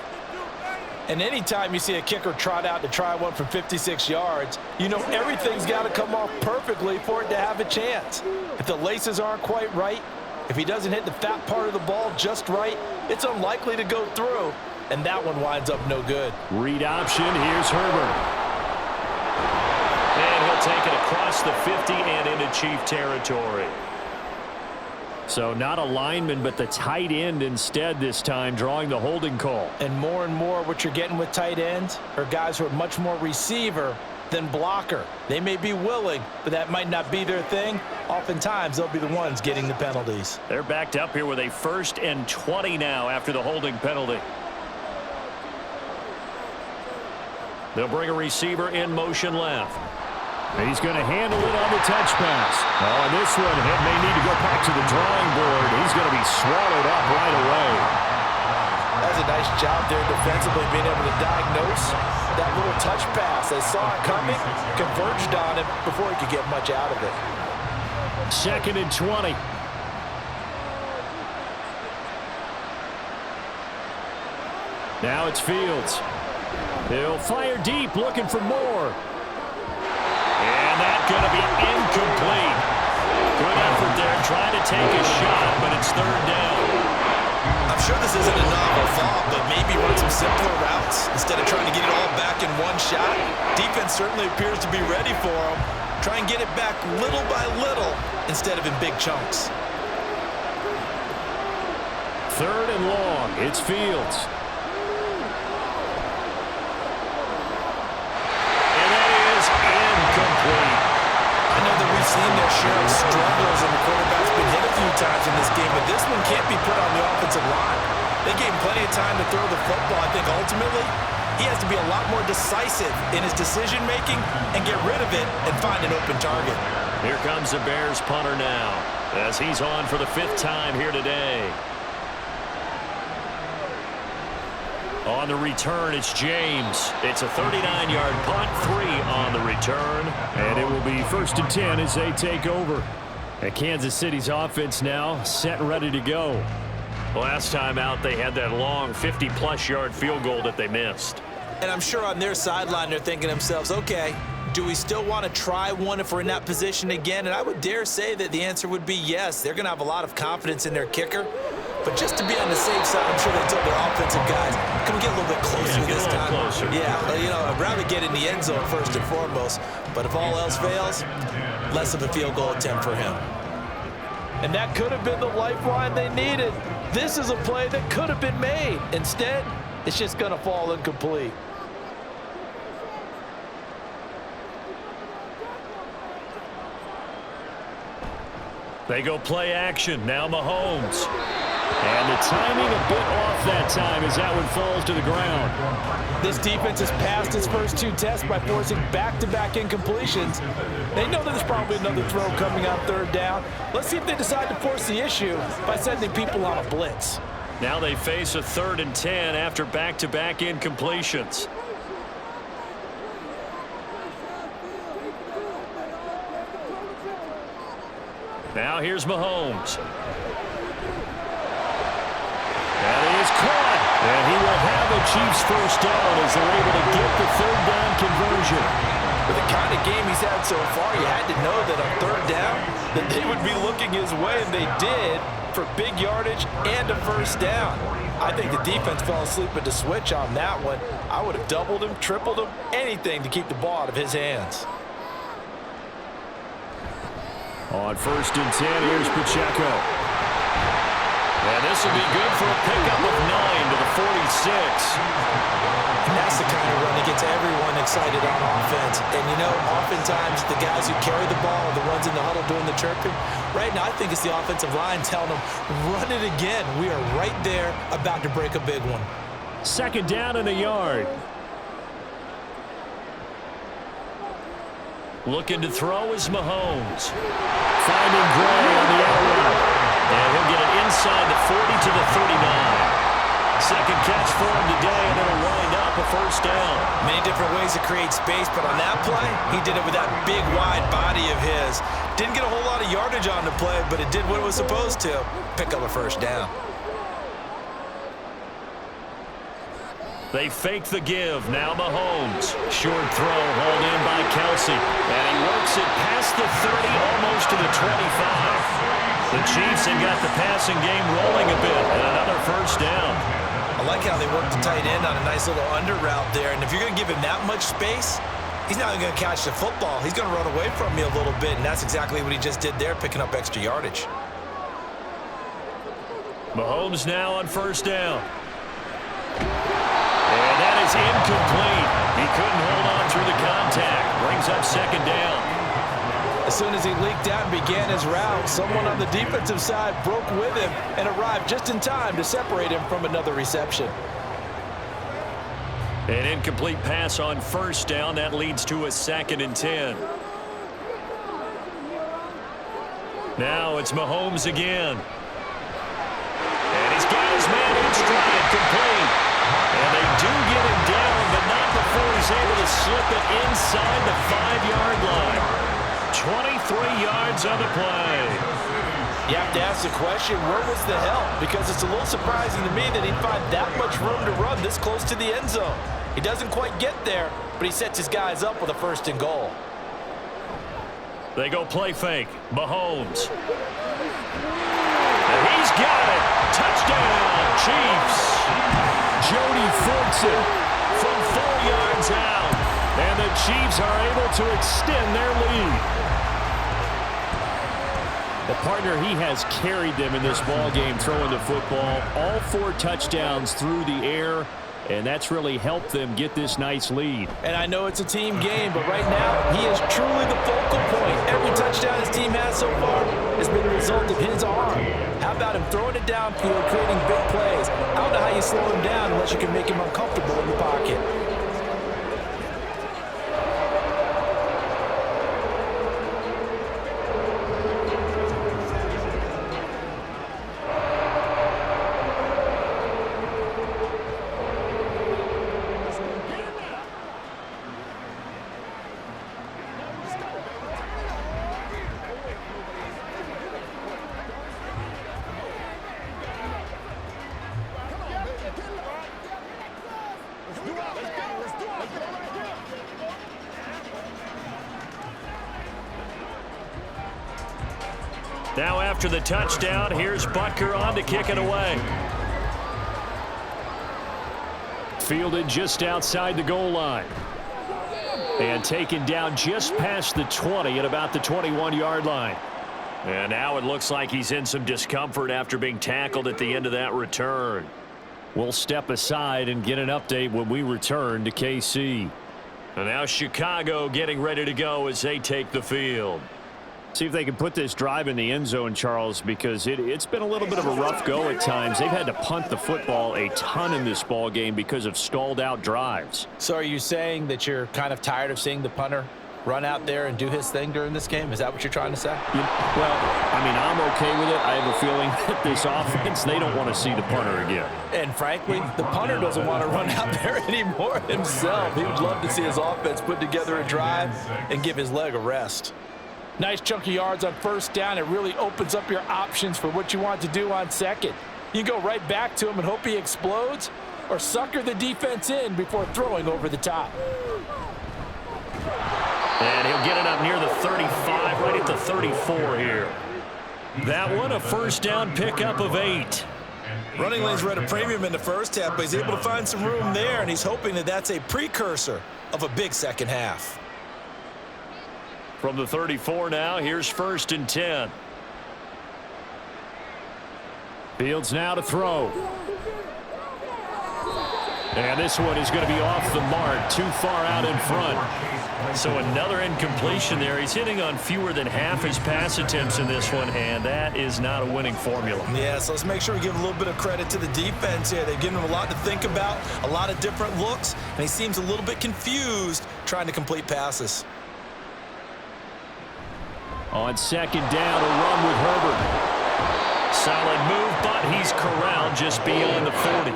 And anytime you see a kicker trot out to try one from 56 yards, you know everything's got to come off perfectly for it to have a chance. If the laces aren't quite right, if he doesn't hit the fat part of the ball just right, it's unlikely to go through, and that one winds up no good. Read option, here's Herbert. And he'll take it across the 50 and into Chief territory. So not a lineman, but the tight end instead this time, drawing the holding call. And more what you're getting with tight ends are guys who are much more receiver than blocker. They may be willing, but that might not be their thing. Oftentimes, they'll be the ones getting the penalties. They're backed up here with a 1st and 20 now after the holding penalty. They'll bring a receiver in motion left. He's going to handle it on the touch pass. Oh, and this one, it may need to go back to the drawing board. He's going to be swallowed up right away. That's a nice job there defensively, being able to diagnose that little touch pass. They saw it coming, converged on him before he could get much out of it. 2nd and 20. Now it's Fields. He'll fire deep, looking for more. And that's going to be incomplete. Good effort there, trying to take a shot, but it's 3rd down. I'm sure this isn't a novel thought, but maybe run some simpler routes instead of trying to get it all back in one shot. Defense certainly appears to be ready for him. Try and get it back little by little instead of in big chunks. 3rd and long. It's Fields. I know that we've seen their share of struggles and the quarterback's been hit a few times in this game, but this one can't be put on the offensive line. They gave him plenty of time to throw the football. I think ultimately he has to be a lot more decisive in his decision-making and get rid of it and find an open target. Here comes the Bears punter now as he's on for the 5th time here today. On the return, it's James. It's a 39-yard punt, 3 on the return. And it will be 1st and 10 as they take over. And Kansas City's offense now set and ready to go. Last time out, they had that long 50-plus yard field goal that they missed. And I'm sure on their sideline they're thinking to themselves, okay, do we still want to try one if we're in that position again? And I would dare say that the answer would be yes. They're going to have a lot of confidence in their kicker. But just to be on the safe side, I'm sure they told their offensive guys, can we get a little bit closer this time? Closer. Yeah, you know, I'd rather get in the end zone first and foremost. But if all else fails, less of a field goal attempt for him. And that could have been the lifeline they needed. This is a play that could have been made. Instead, it's just going to fall incomplete. They go play action. Now Mahomes. And the timing a bit off that time as that one falls to the ground. This defense has passed its first 2 tests by forcing back-to-back incompletions. They know that there's probably another throw coming on 3rd down. Let's see if they decide to force the issue by sending people on a blitz. Now they face a 3rd and 10 after back-to-back incompletions. Now here's Mahomes. That is caught. And he will have a Chiefs 1st down as they're able to get the 3rd down conversion. With the kind of game he's had so far, you had to know that on 3rd down that they would be looking his way, and they did, for big yardage and a 1st down. I think the defense fell asleep at the switch on that one. I would have doubled him, tripled him, anything to keep the ball out of his hands. On 1st and 10, here's Pacheco. And this will be good for a pickup of 9 to the 46. And that's the kind of run that gets everyone excited on offense. And, you know, oftentimes the guys who carry the ball are the ones in the huddle doing the chirping. Right now, I think it's the offensive line telling them, run it again. We are right there about to break a big one. 2nd down and a yard. Looking to throw is Mahomes. Finding Gray on the out route. And he'll get it inside the 40 to the 39. 2nd catch for him today, and it'll wind up a 1st down. Many different ways to create space, but on that play, he did it with that big, wide body of his. Didn't get a whole lot of yardage on the play, but it did what it was supposed to. Pick up a first down. They fake the give. Now Mahomes. Short throw hauled in by Kelsey. And he works it past the 30, almost to the 25. The Chiefs have got the passing game rolling a bit. And another first down. I like how they work the tight end on a nice little under route there. And if you're going to give him that much space, he's not even going to catch the football. He's going to run away from you a little bit. And that's exactly what he just did there, picking up extra yardage. Mahomes now on first down. And that is incomplete. He couldn't hold on through the contact. Brings up second down. As soon as he leaked out and began his route, someone on the defensive side broke with him and arrived just in time to separate him from another reception. An incomplete pass on first down. That leads to a 2nd and 10. Now it's Mahomes again. And he's got his man in stride, complete. And they do get him down, but not before he's able to slip it inside the 5-yard line. 23 yards on the play. You have to ask the question, where was the help? Because it's a little surprising to me that he'd find that much room to run this close to the end zone. He doesn't quite get there, but he sets his guys up with a 1st and goal. They go play fake. Mahomes. And he's got it. Touchdown, Chiefs. Jody forks it from 4 yards out. And the Chiefs are able to extend their lead. The partner, he has carried them in this ball game throwing the football. All 4 touchdowns through the air, and that's really helped them get this nice lead. And I know it's a team game, but right now he is truly the focal point. Every touchdown his team has so far has been the result of his arm. How about him throwing it downfield, creating big plays? I don't know how you slow him down unless you can make him uncomfortable in the pocket. Now after the touchdown, here's Butker on to kick it away. Fielded just outside the goal line. And taken down just past the 20 at about the 21-yard line. And now it looks like he's in some discomfort after being tackled at the end of that return. We'll step aside and get an update when we return to KC. And now Chicago getting ready to go as they take the field. See if they can put this drive in the end zone, Charles, because it's been a little bit of a rough go at times. They've had to punt the football a ton in this ball game because of stalled out drives. So are you saying that you're kind of tired of seeing the punter run out there and do his thing during this game? Is that what you're trying to say? Well, I mean, I'm okay with it. I have a feeling that this offense, they don't want to see the punter again. And frankly, the punter doesn't want to run out there anymore himself. He would love to see his offense put together a drive and give his leg a rest. Nice chunk of yards on first down. It really opens up your options for what you want to do on second. You go right back to him and hope he explodes, or sucker the defense in before throwing over the top. And he'll get it up near the 35, right at the 34 here. That one, a first down pickup of 8. Running lanes were at a premium in the first half, but he's able to find some room there, and he's hoping that that's a precursor of a big second half. From the 34 now, here's 1st and 10. Fields now to throw. And this one is going to be off the mark, too far out in front. So another incompletion there. He's hitting on fewer than half his pass attempts in this one, and that is not a winning formula. Yeah, so let's make sure we give a little bit of credit to the defense here. They've given him a lot to think about, a lot of different looks, and he seems a little bit confused trying to complete passes. On second down, a run with Herbert. Solid move, but he's corralled just beyond the 40.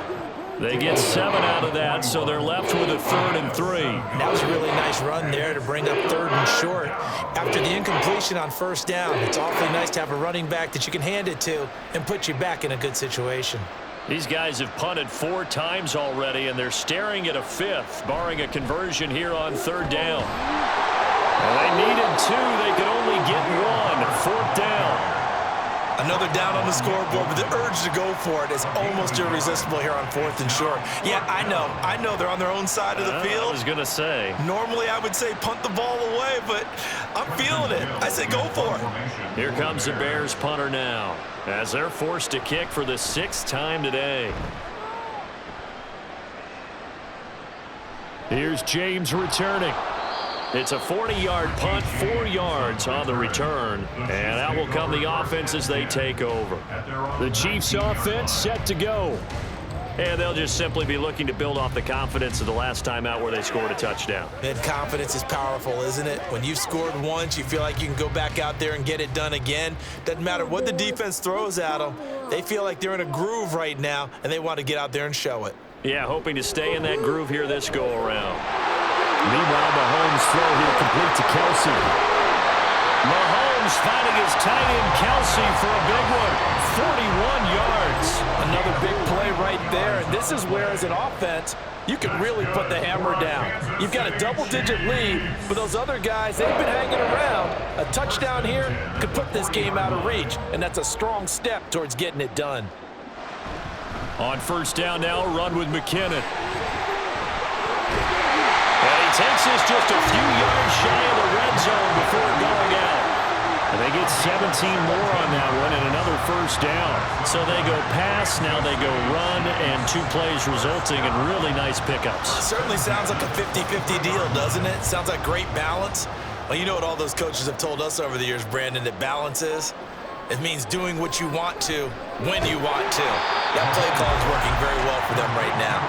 They get 7 out of that, so they're left with a 3rd and 3. That was a really nice run there to bring up 3rd and short. After the incompletion on 1st down, it's awfully nice to have a running back that you can hand it to and put you back in a good situation. These guys have punted 4 times already, and they're staring at a 5th, barring a conversion here on 3rd down. Well, they needed 2. They could only get 1. 4th down. Another down on the scoreboard, but the urge to go for it is almost irresistible here on 4th and short. Yeah, I know they're on their own side of the field. I was going to say. Normally I would say punt the ball away, but I'm feeling it. I say go for it. Here comes the Bears punter now, as they're forced to kick for the 6th time today. Here's James returning. It's a 40-yard punt, 4 yards on the return, and out will come the offense as they take over. The Chiefs offense set to go, and they'll just simply be looking to build off the confidence of the last time out where they scored a touchdown. And confidence is powerful, isn't it? When you've scored once, you feel like you can go back out there and get it done again. Doesn't matter what the defense throws at them. They feel like they're in a groove right now, and they want to get out there and show it. Yeah, hoping to stay in that groove here this go-around. Meanwhile, Mahomes throw here complete to Kelsey. Mahomes finding his tight end Kelsey for a big one. 41 yards. Another big play right there, and this is where, as an offense, you can really put the hammer down. You've got a double-digit lead, but those other guys, they've been hanging around. A touchdown here could put this game out of reach, and that's a strong step towards getting it done. On 1st down now, run with McKinnon. Takes us just a few yards shy of the red zone before going out. And they get 17 more on that one and another 1st down. So they go pass, now they go run, and 2 plays resulting in really nice pickups. Certainly sounds like a 50-50 deal, doesn't it? Sounds like great balance. Well, you know what all those coaches have told us over the years, Brandon, that balance is? It means doing what you want to when you want to. That play call is working very well for them right now.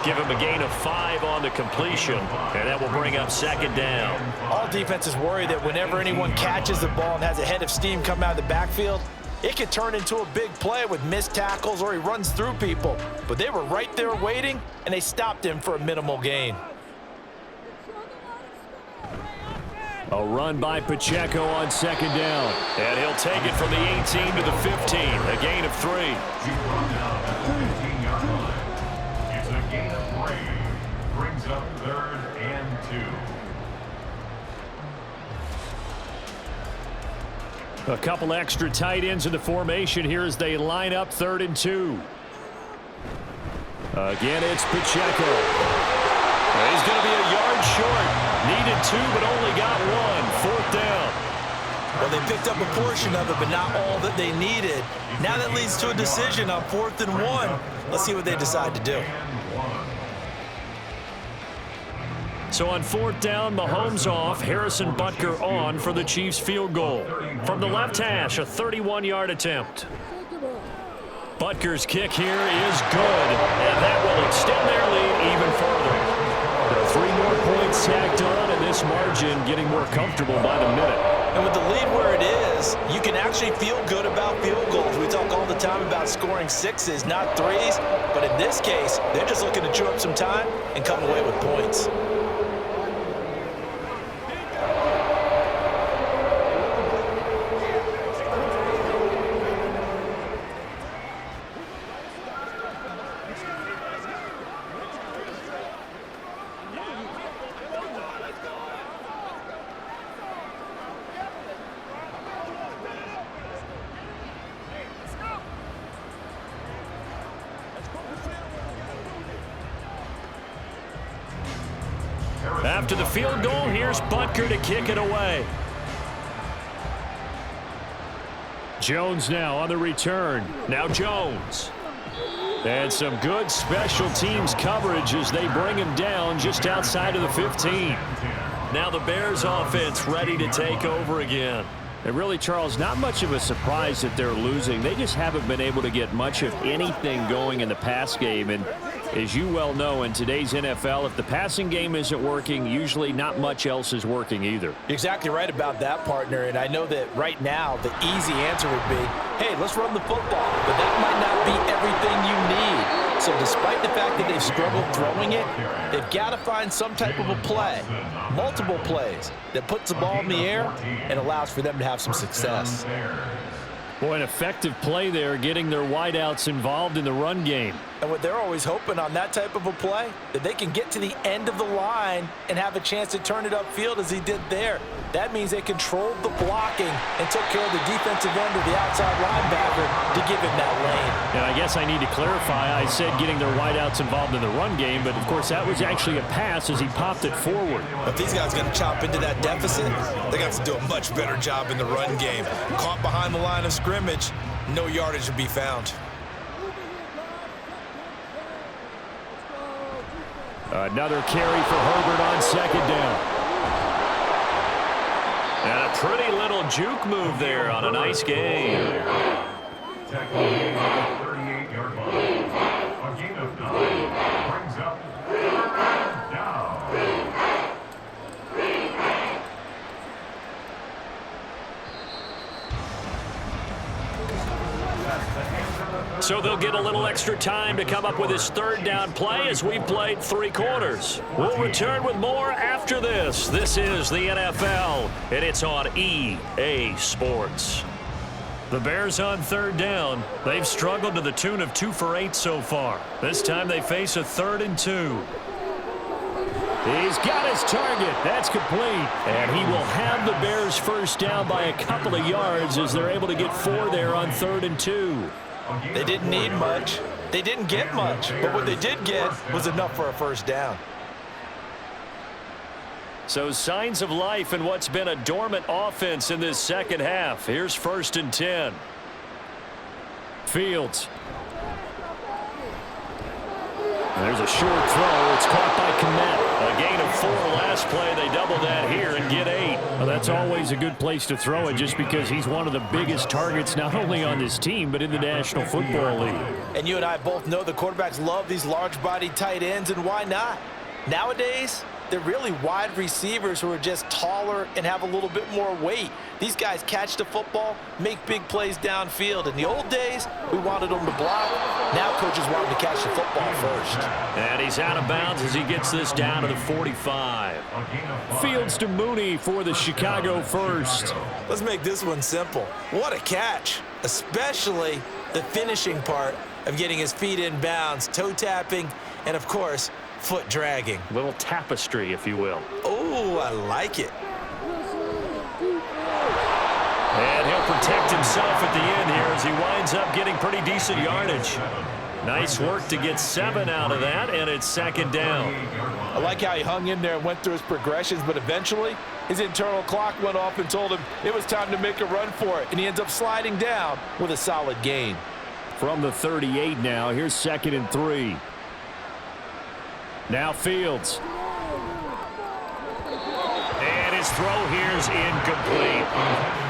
Give him a gain of 5 on the completion, and that will bring up 2nd down. All defenses worry that whenever anyone catches the ball and has a head of steam come out of the backfield, it could turn into a big play with missed tackles or he runs through people. But they were right there waiting, and they stopped him for a minimal gain. A run by Pacheco on 2nd down. And he'll take it from the 18 to the 15, a gain of 3. Gain of 3 brings up 3rd and 2. A couple extra tight ends in the formation here as they line up 3rd and 2. Again, it's Pacheco. He's going to be a yard short. Needed 2, but only got 1. 4th down. Well, they picked up a portion of it, but not all that they needed. Now that leads to a decision on 4th and 1. Let's see what they decide to do. So on 4th down, Mahomes off, Harrison Butker on for the Chiefs field goal. From the left hash, a 31-yard attempt. Butker's kick here is good, and that will extend their lead even further. 3 more points tacked on, and this margin getting more comfortable by the minute. And with the lead where it is, you can actually feel good about field goals. We talk all the time about scoring 6s, not 3s. But in this case, they're just looking to chew up some time and come away with points. After the field goal, here's Butker to kick it away. Jones now on the return. Now Jones. And some good special teams coverage as they bring him down just outside of the 15. Now the Bears offense ready to take over again. And really, Charles, not much of a surprise that they're losing. They just haven't been able to get much of anything going in the pass game. And as you well know, in today's NFL, if the passing game isn't working, usually not much else is working either. You're exactly right about that, partner. And I know that right now the easy answer would be, hey, let's run the football. But that might not be everything you need. So So despite the fact that they've struggled throwing it, they've got to find some type of a play, multiple plays, that puts the ball in the air and allows for them to have some success. Boy, an effective play there, getting their wideouts involved in the run game. And what they're always hoping on that type of a play, that they can get to the end of the line and have a chance to turn it upfield as he did there. That means they controlled the blocking and took care of the defensive end of the outside linebacker to give him that lane. And I guess I need to clarify, I said getting their wideouts involved in the run game, but of course that was actually a pass as he popped it forward. If these guys are going to chop into that deficit, they're going to have to do a much better job in the run game. Caught behind the line of scrimmage, no yardage to be found. Another carry for Herbert on second down. And a pretty little juke move there on a nice game. Tackle made on the 38-yard line. A gain of 9 brings up down. So they'll get a little extra time to come up with his third down play as we've played 3 quarters. We'll return with more after this. This is the NFL, and it's on EA Sports. The Bears on third down. They've struggled to the tune of 2 for 8 so far. This time they face a 3rd and 2. He's got his target. That's complete. And he will have the Bears first down by a couple of yards as they're able to get 4 there on 3rd and 2. They didn't need much. They didn't get much. But what they did get was enough for a first down. So signs of life in what's been a dormant offense in this second half. Here's 1st and 10. Fields. There's a short throw. It's caught by Kmet. A gain of 4 last play. They double that here and get 8. Well, that's always a good place to throw it just because he's one of the biggest targets not only on this team but in the National Football League. And you and I both know the quarterbacks love these large-bodied tight ends, and why not? Nowadays, they're really wide receivers who are just taller and have a little bit more weight. These guys catch the football, make big plays downfield. In the old days, we wanted them to block. Now coaches want them to catch the football first. And he's out of bounds as he gets this down to the 45. Fields to Mooney for the Chicago first. Let's make this one simple. What a catch, especially the finishing part of getting his feet in bounds, toe tapping, and of course, foot dragging. Little tapestry, if you will. Oh, I like it. And he'll protect himself at the end here as he winds up getting pretty decent yardage. Nice work to get 7 out of that, and it's 2nd down. I like how he hung in there and went through his progressions, but eventually his internal clock went off and told him it was time to make a run for it, and he ends up sliding down with a solid gain. From the 38 now, here's 2nd and 3. Now Fields. And his throw here is incomplete.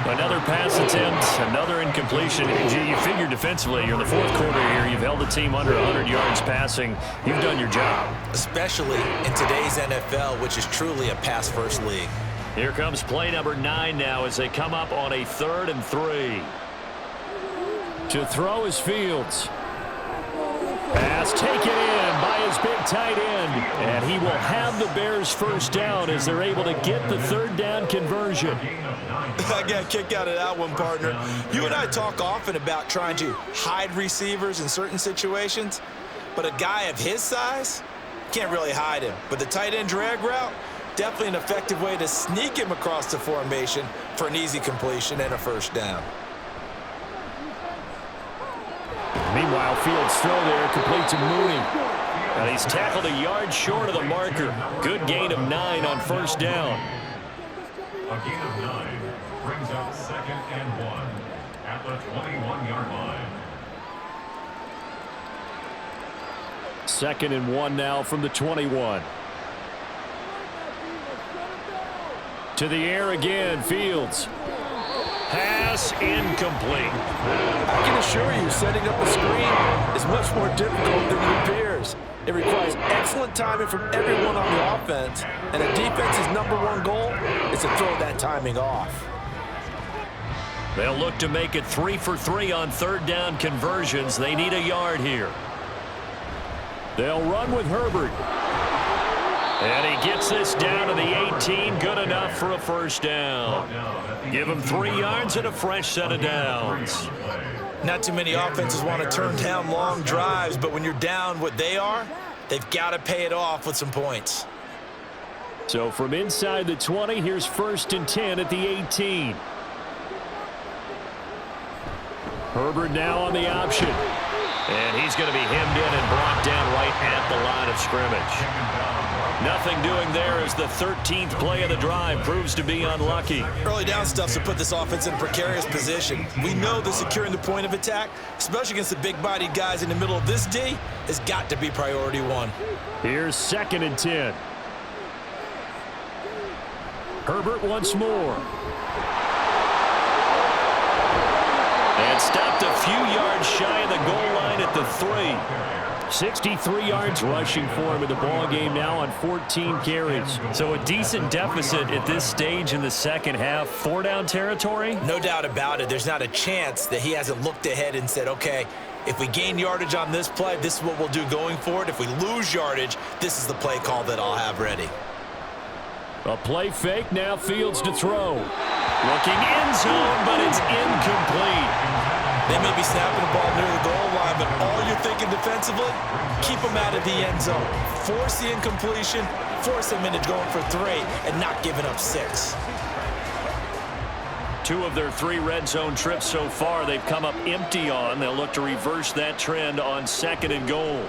Another pass attempt, another incompletion. You figure defensively, you're in the 4th quarter here. You've held the team under 100 yards passing. You've done your job. Especially in today's NFL, which is truly a pass-first league. Here comes play number 9 now as they come up on a 3rd and 3. To throw is Fields. Pass taken in by his big tight end. And he will have the Bears first down as they're able to get the 3rd down conversion. I got a kick out of that one, partner. You and I talk often about trying to hide receivers in certain situations, but a guy of his size can't really hide him. But the tight end drag route, definitely an effective way to sneak him across the formation for an easy completion and a first down. Meanwhile, Fields' throw there complete to Mooney. And he's tackled a yard short of the marker. Good gain of 9 on 1st down. A gain of 9 brings up 2nd and 1 at the 21-yard line. 2nd and 1 now from the 21. To the air again, Fields. Pass incomplete. I can assure you, setting up a screen is much more difficult than it appears. It requires excellent timing from everyone on the offense, and a defense's #1 goal is to throw that timing off. They'll look to make it 3 for 3 on 3rd down conversions. They need a yard here. They'll run with Herbert. And he gets this down to the 18. Good enough for a first down. Give him 3 yards and a fresh set of downs. Not too many offenses want to turn down long drives, but when you're down what they are, they've got to pay it off with some points. So from inside the 20, here's 1st and 10 at the 18. Herbert now on the option. And he's going to be hemmed in and brought down right at the line of scrimmage. Nothing doing there as the 13th play of the drive proves to be unlucky. Early down stuff to put this offense in a precarious position. We know that securing the point of attack, especially against the big-bodied guys in the middle of this D, has got to be priority 1. Here's 2nd and 10. Herbert once more. And stopped a few yards shy of the goal line at the 3. 63 yards rushing for him in the ball game now on 14 carries. So a decent deficit at this stage in the second half. 4-down territory? No doubt about it. There's not a chance that he hasn't looked ahead and said, okay, if we gain yardage on this play, this is what we'll do going forward. If we lose yardage, this is the play call that I'll have ready. A play fake, now Fields to throw. Looking end zone, but it's incomplete. They may be snapping the ball near the goal line, but all you're thinking defensively, keep them out of the end zone. Force the incompletion, force them into going for 3, and not giving up 6. 2 of their 3 red zone trips so far they've come up empty on. They'll look to reverse that trend on 2nd and goal.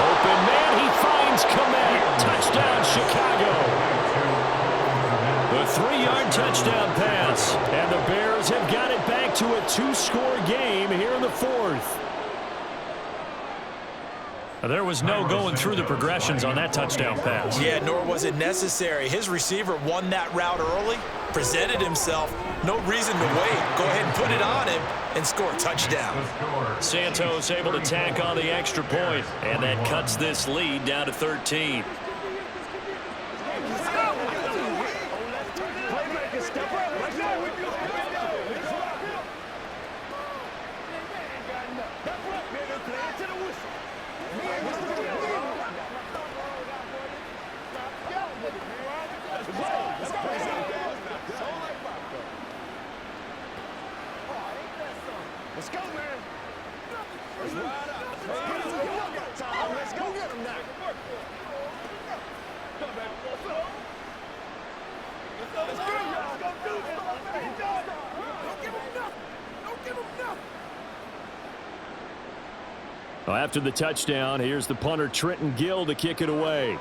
Open man, he finds Komet. Touchdown, Chicago. The 3-yard touchdown pass. And the Bears have got it back to a 2-score game here in the 4th. There was no going through the progressions on that touchdown pass. Yeah, nor was it necessary. His receiver won that route early, presented himself. No reason to wait. Go ahead and put it on him and score a touchdown. Santos able to tack on the extra point, and that cuts this lead down to 13. Let's go, man. Let's ride up. Let's go get him now. Let's go, y'all. Let's go do this. Don't give him nothing. Don't give him nothing. Well, after the touchdown, here's the punter Trenton Gill to kick it away.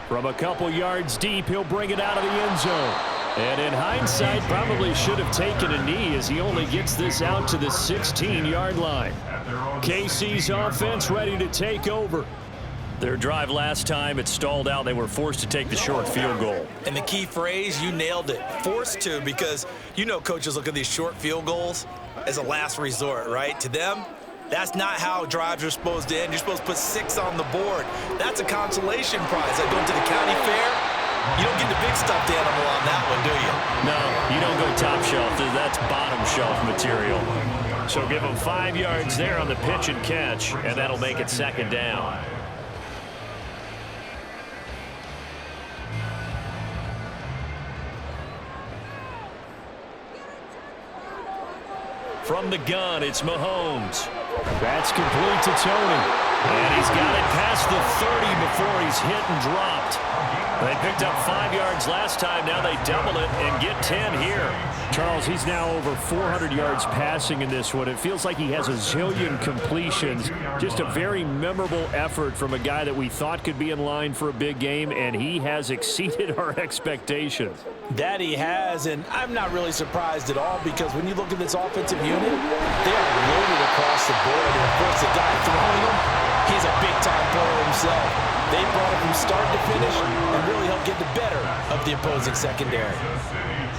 From a couple yards deep, he'll bring it out of the end zone. And in hindsight, probably should have taken a knee as he only gets this out to the 16-yard line. KC's offense ready to take over. Their drive last time, it stalled out. They were forced to take the short field goal. And the key phrase, you nailed it. Forced to, because you know coaches look at these short field goals as a last resort, right? To them, that's not how drives are supposed to end. You're supposed to put 6 on the board. That's a consolation prize. Like going to the county fair, you don't get the big stuffed animal on that one, do you? No, you don't go top shelf. That's bottom shelf material. So give them 5 yards there on the pitch and catch, and that'll make it 2nd down. From the gun, it's Mahomes. That's complete to Tony. And he's got it past the 30 before he's hit and dropped. They picked up 5 yards last time. Now they double it and get 10 here. Charles, he's now over 400 yards passing in this one. It feels like he has a zillion completions. Just a very memorable effort from a guy that we thought could be in line for a big game, and he has exceeded our expectations. That he has, and I'm not really surprised at all, because when you look at this offensive unit, they are loaded across the board. And of course, the guy throwing them, he's a big-time player himself. They brought it from start to finish and really helped get the better of the opposing secondary.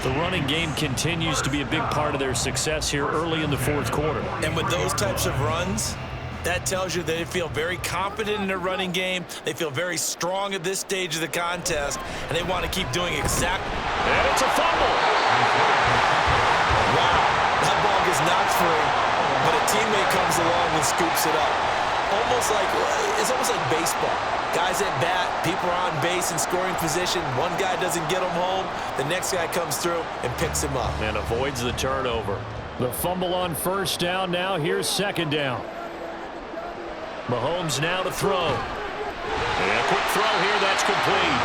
The running game continues to be a big part of their success here early in the 4th quarter. And with those types of runs, that tells you that they feel very confident in their running game. They feel very strong at this stage of the contest, and they want to keep doing exactly. And it's a fumble. Wow, that ball gets knocked free. but a teammate comes along and scoops it up. It's almost like baseball. Guys at bat, people are on base in scoring position. One guy doesn't get him home. The next guy comes through and picks him up. And avoids the turnover. The fumble on first down. Now here's second down. Mahomes now to throw. And a quick throw here. That's complete.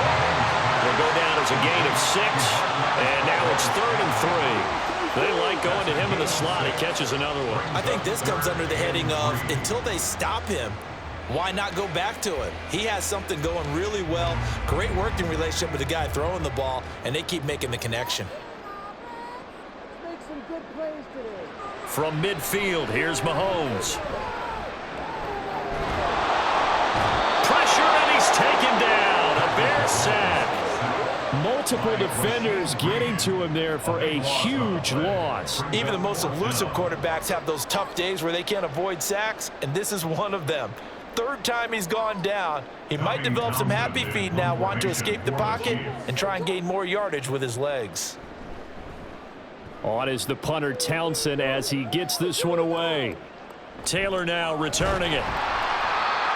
Will go down as a gain of 6. And now it's 3rd and 3. They like going to him in the slot. He catches another one. I think this comes under the heading of until they stop him, why not go back to it? He has something going really well. Great working relationship with the guy throwing the ball, and they keep making the connection. Make some good plays today. From midfield, here's Mahomes. Pressure, and he's taken down. A Bear sack. Multiple defenders getting to him there for a huge loss. Even the most elusive quarterbacks have those tough days where they can't avoid sacks, and this is one of them. 3rd time he's gone down. He might develop some happy feet now, wanting to escape the pocket and try and gain more yardage with his legs. On is the punter Townsend as he gets this one away. Taylor now returning it.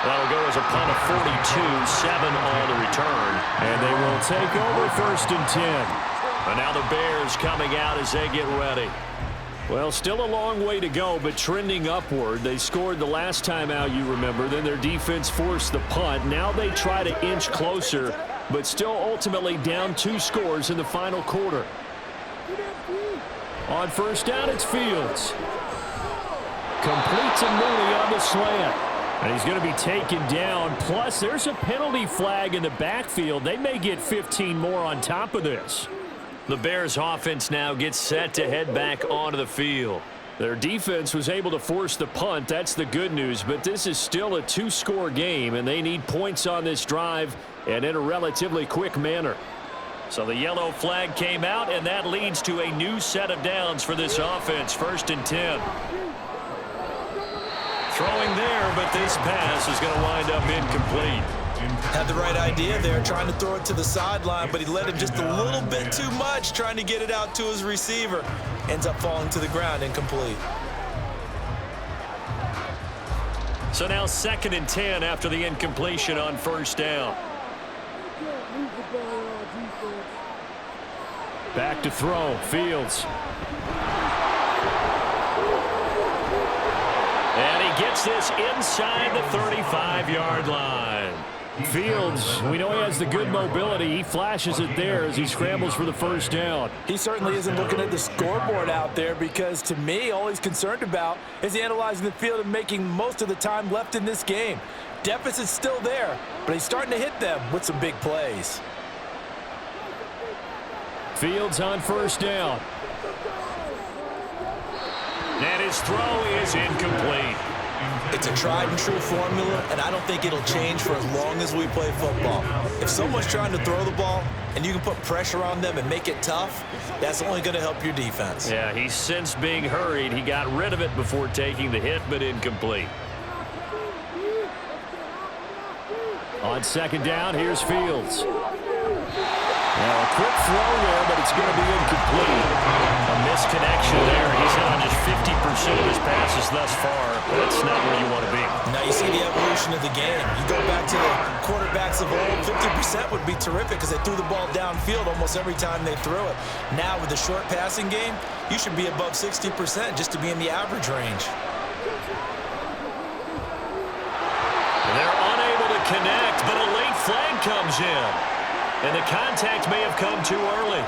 That'll go as a punt of 42, 7 on the return. And they will take over 1st and 10. And now the Bears coming out as they get ready. Well, still a long way to go, but trending upward. They scored the last time out, you remember. Then their defense forced the punt. Now they try to inch closer, but still ultimately down 2 scores in the final quarter. On first down, it's Fields. Complete to Mooney on the slant. And he's going to be taken down. Plus, there's a penalty flag in the backfield. They may get 15 more on top of this. The Bears offense now gets set to head back onto the field. Their defense was able to force the punt. That's the good news. But this is still a 2-score game, and they need points on this drive and in a relatively quick manner. So the yellow flag came out, and that leads to a new set of downs for this offense. 1st and 10. Throwing there, but this pass is going to wind up incomplete. Had the right idea there, trying to throw it to the sideline, but he let him just a little bit too much, trying to get it out to his receiver. Ends up falling to the ground, incomplete. So now 2nd and 10 after the incompletion on first down. Back to throw, Fields. And he gets this inside the 35-yard line. Fields, we know he has the good mobility. He flashes it there as he scrambles for the first down. He certainly isn't looking at the scoreboard out there because, to me, all he's concerned about is analyzing the field and making most of the time left in this game. Deficit's still there, but he's starting to hit them with some big plays. Fields on first down. And his throw is incomplete. It's a tried-and-true formula, and I don't think it'll change for as long as we play football. If someone's trying to throw the ball and you can put pressure on them and make it tough, that's only going to help your defense. Yeah, he's since being hurried. He got rid of it before taking the hit, but incomplete. On second down, here's Fields. Now a quick throw there, but it's going to be incomplete. A misconnection there. He's hit on just 50% of his passes thus far. That's not where you want to be. Now you see the evolution of the game. You go back to the quarterbacks of old, 50% would be terrific because they threw the ball downfield almost every time they threw it. Now with the short passing game, you should be above 60% just to be in the average range. They're unable to connect, but a late flag comes in. And the contact may have come too early.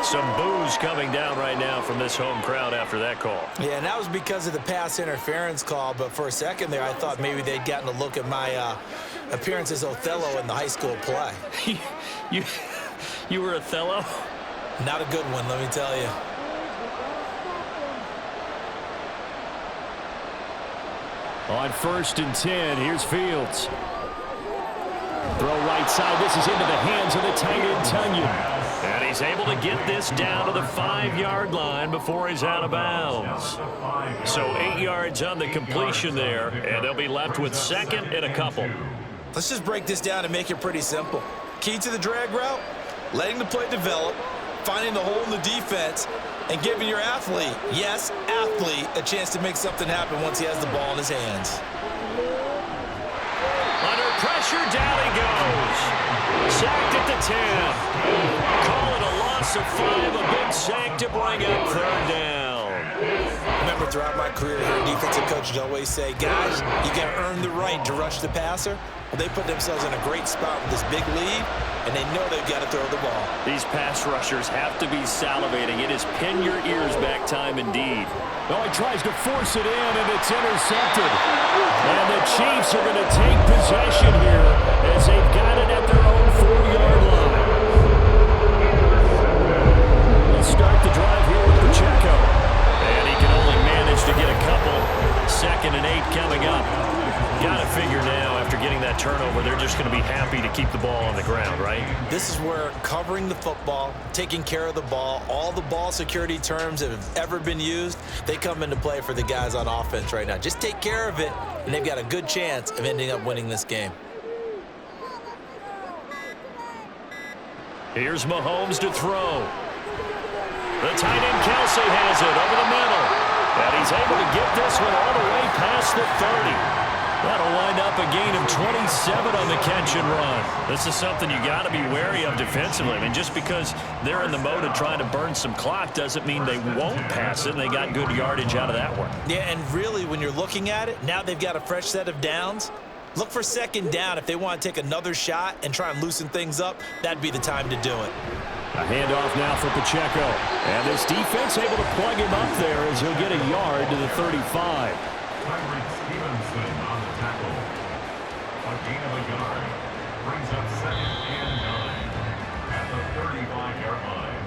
Some boos coming down right now from this home crowd after that call. Yeah, and that was because of the pass interference call. But for a second there, I thought maybe they'd gotten a look at my appearance as Othello in the high school play. You were Othello? Not a good one, let me tell you. On 1st and 10, here's Fields. Throw right side. This is into the hands of the tight end, Tunyon. And he's able to get this down to the 5-yard line before he's out of bounds. So 8 yards on the completion there, and they'll be left with 2nd and a couple. Let's just break this down and make it pretty simple. Key to the drag route, letting the play develop, finding the hole in the defense, and giving your athlete, yes, athlete, a chance to make something happen once he has the ball in his hands. Under pressure, down he goes. Sacked at the 10. Call it a loss of 5, a big sack to bring up third down. Remember, throughout my career here, defensive coaches always say, guys, you got to earn the right to rush the passer. Well, they put themselves in a great spot with this big lead, and they know they've got to throw the ball. These pass rushers have to be salivating. It is pin your ears back time indeed. Oh, he tries to force it in, and it's intercepted. And the Chiefs are going to take possession here as they've got it at their own 4-yard line. Let's start the drive here with Pacheco. And he can only manage to get a couple. 2nd and 8 coming up. Got to figure now, after getting that turnover, they're just going to be happy to keep the ball on the ground, right? This is where covering the football, taking care of the ball, all the ball security terms that have ever been used, they come into play for the guys on offense right now. Just take care of it, and they've got a good chance of ending up winning this game. Here's Mahomes to throw. The tight end Kelsey has it over the middle. And he's able to get this one all the way past the 30. That'll wind up a gain of 27 on the catch and run. This is something you got to be wary of defensively. I mean, just because they're in the mode of trying to burn some clock doesn't mean they won't pass it. They got good yardage out of that one. Yeah, and really, when you're looking at it, now they've got a fresh set of downs. Look for 2nd down. If they want to take another shot and try and loosen things up, that'd be the time to do it. A handoff now for Pacheco. And this defense able to plug him up there as he'll get a yard to the 35. Tyreek Stevenson on the tackle. A gain of a yard. Brings up 2nd and 9 at the 35-yard line.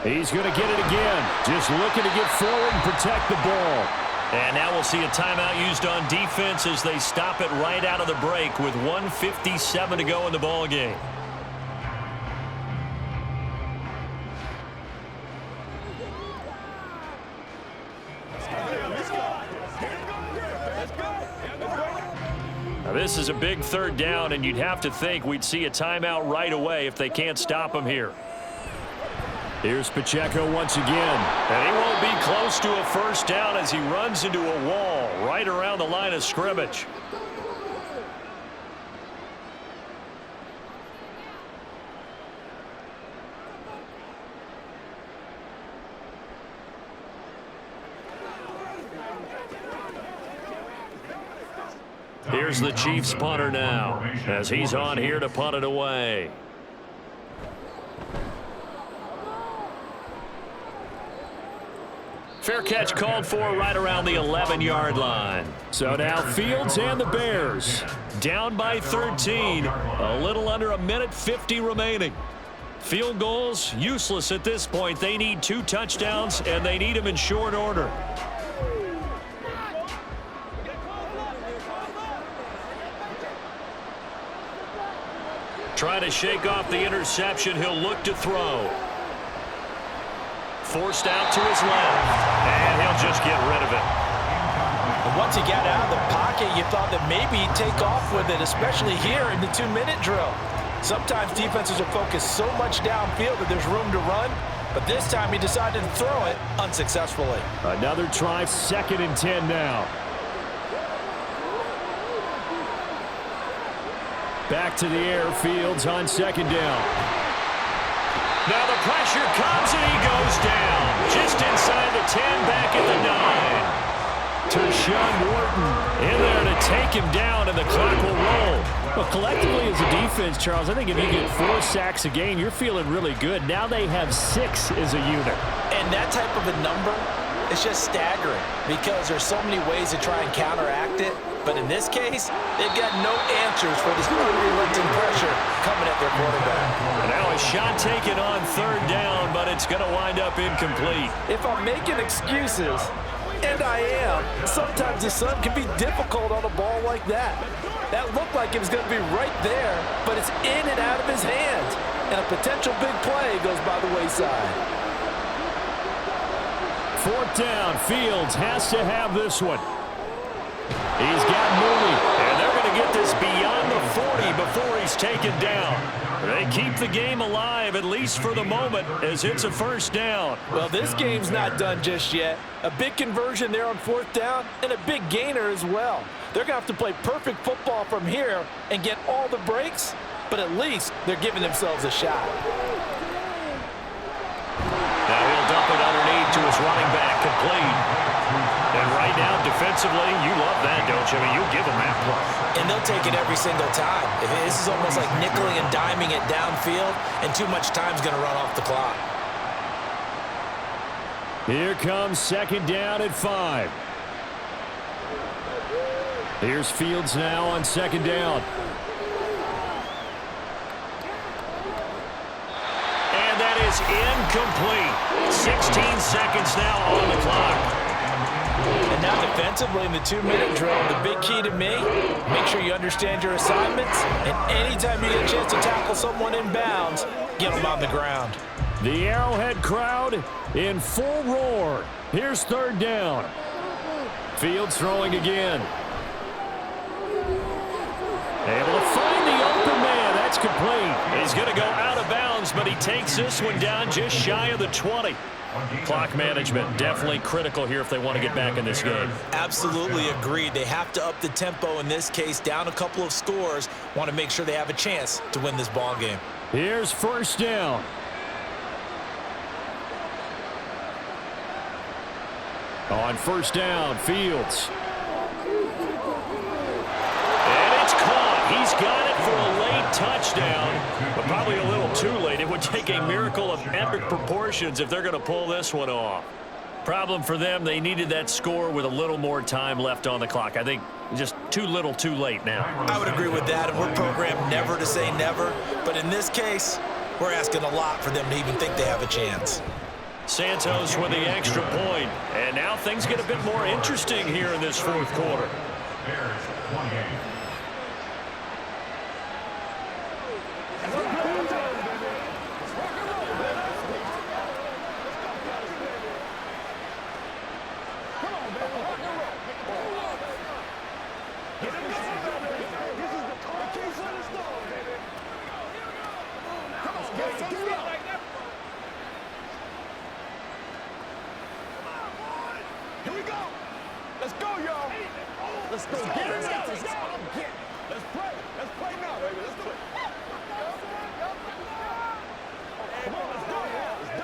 He's going to get it again. Just looking to get forward and protect the ball. And now we'll see a timeout used on defense as they stop it right out of the break with 1:57 to go in the ball game. Now this is a big 3rd down, and you'd have to think we'd see a timeout right away if they can't stop him here. Here's Pacheco once again. And he won't be close to a 1st down as he runs into a wall right around the line of scrimmage. Here's the Chiefs punter now as he's on here to punt it away. Fair catch called for right around the 11-yard line. So now Fields and the Bears down by 13. A little under a minute 50 remaining. Field goals useless at this point. They need 2 touchdowns, and they need them in short order. Trying to shake off the interception. He'll look to throw. Forced out to his left, and he'll just get rid of it. And once he got out of the pocket, you thought that maybe he'd take off with it, especially here in the 2-minute drill. Sometimes defenses are focused so much downfield that there's room to run, but this time he decided to throw it unsuccessfully. Another try, 2nd and 10 now. Back to the air, Fields on 2nd down. Now the pressure comes and he goes down. Just inside the 10, back at the 9. Tershawn Wharton in there to take him down, and the clock will roll. Well, collectively as a defense, Charles, I think if you get 4 sacks a game, you're feeling really good. Now they have 6 as a unit. And that type of a number is just staggering because there's so many ways to try and counteract it. But in this case, they've got no answers for this unrelenting pressure coming at their quarterback. And now a shot taken on 3rd down, but it's going to wind up incomplete. If I'm making excuses, And I am. Sometimes the sun can be difficult on a ball like that. That looked like it was going to be right there, but it's in and out of his hands. And a potential big play goes by the wayside. 4th down. Fields has to have this one. He's got Mooney, and they're going to get this beyond the 40 before he's taken down. They keep the game alive, at least for the moment, as it's a 1st down. Well, this game's not done just yet. A big conversion there on 4th down and a big gainer as well. They're going to have to play perfect football from here and get all the breaks, but at least they're giving themselves a shot. Now he'll dump it underneath to his running back, complete. And right now, defensively, you love that, don't you? I mean, you'll give them that play. And they'll take it every single time. This is almost like nickeling and diming it downfield, and too much time's going to run off the clock. Here comes 2nd down at 5. Here's Fields now on 2nd down. And that is incomplete. 16 seconds now on the clock. And now defensively in the 2-minute drill, the big key to me, make sure you understand your assignments, and anytime you get a chance to tackle someone in bounds, get them on the ground. The Arrowhead crowd in full roar. Here's 3rd down. Fields throwing again. Able to find the open man. That's complete. He's going to go out of bounds, but he takes this one down just shy of the 20. Clock management definitely critical here if they want to get back in this game. Absolutely agreed. They have to up the tempo in this case, down a couple of scores. Want to make sure they have a chance to win this ball game. Here's 1st down. On 1st down, Fields. And it's caught. He's got it for a late touchdown, but probably a little too late. It would take a miracle of epic proportions if they're going to pull this one off. Problem for them, they needed that score with a little more time left on the clock. I think just too little too late now. I would agree with that, and we're programmed never to say never. But in this case, we're asking a lot for them to even think they have a chance. Santos with the extra point, and now things get a bit more interesting here in this 4th quarter. Bears 28. Here we go. Let's go, y'all. Let's go. Get it now. Let's go. Let's play. Let's play now, baby. Let's do it. Come on, let's do it.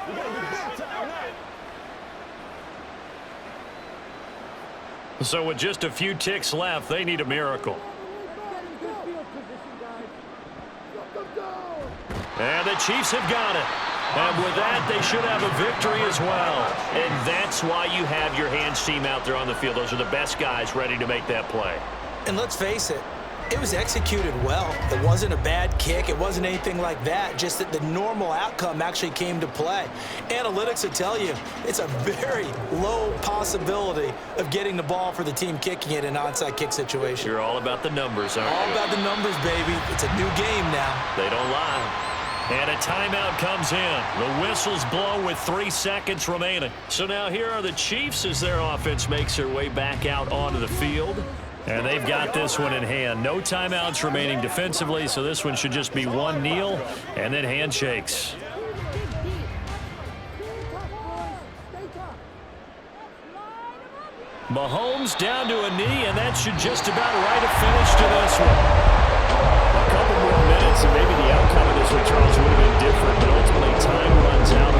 We gotta get big time now. So with just a few ticks left, they need a miracle. And the Chiefs have got it. And with that, they should have a victory as well. And that's why you have your hands team out there on the field. Those are the best guys ready to make that play. And let's face it, it was executed well. It wasn't a bad kick. It wasn't anything like that. Just that the normal outcome actually came to play. Analytics will tell you it's a very low possibility of getting the ball for the team kicking it in an onside kick situation. You're all about the numbers, aren't you? All about the numbers, baby. It's a new game now. They don't lie. And a timeout comes in. The whistles blow with 3 seconds remaining. So now here are the Chiefs as their offense makes their way back out onto the field. And they've got this one in hand. No timeouts remaining defensively, so this one should just be one kneel and then handshakes. Mahomes down to a knee, and that should just about write a finish to this one. A couple more minutes, and maybe the outcome of this one, Charles, would have been different, but ultimately time runs out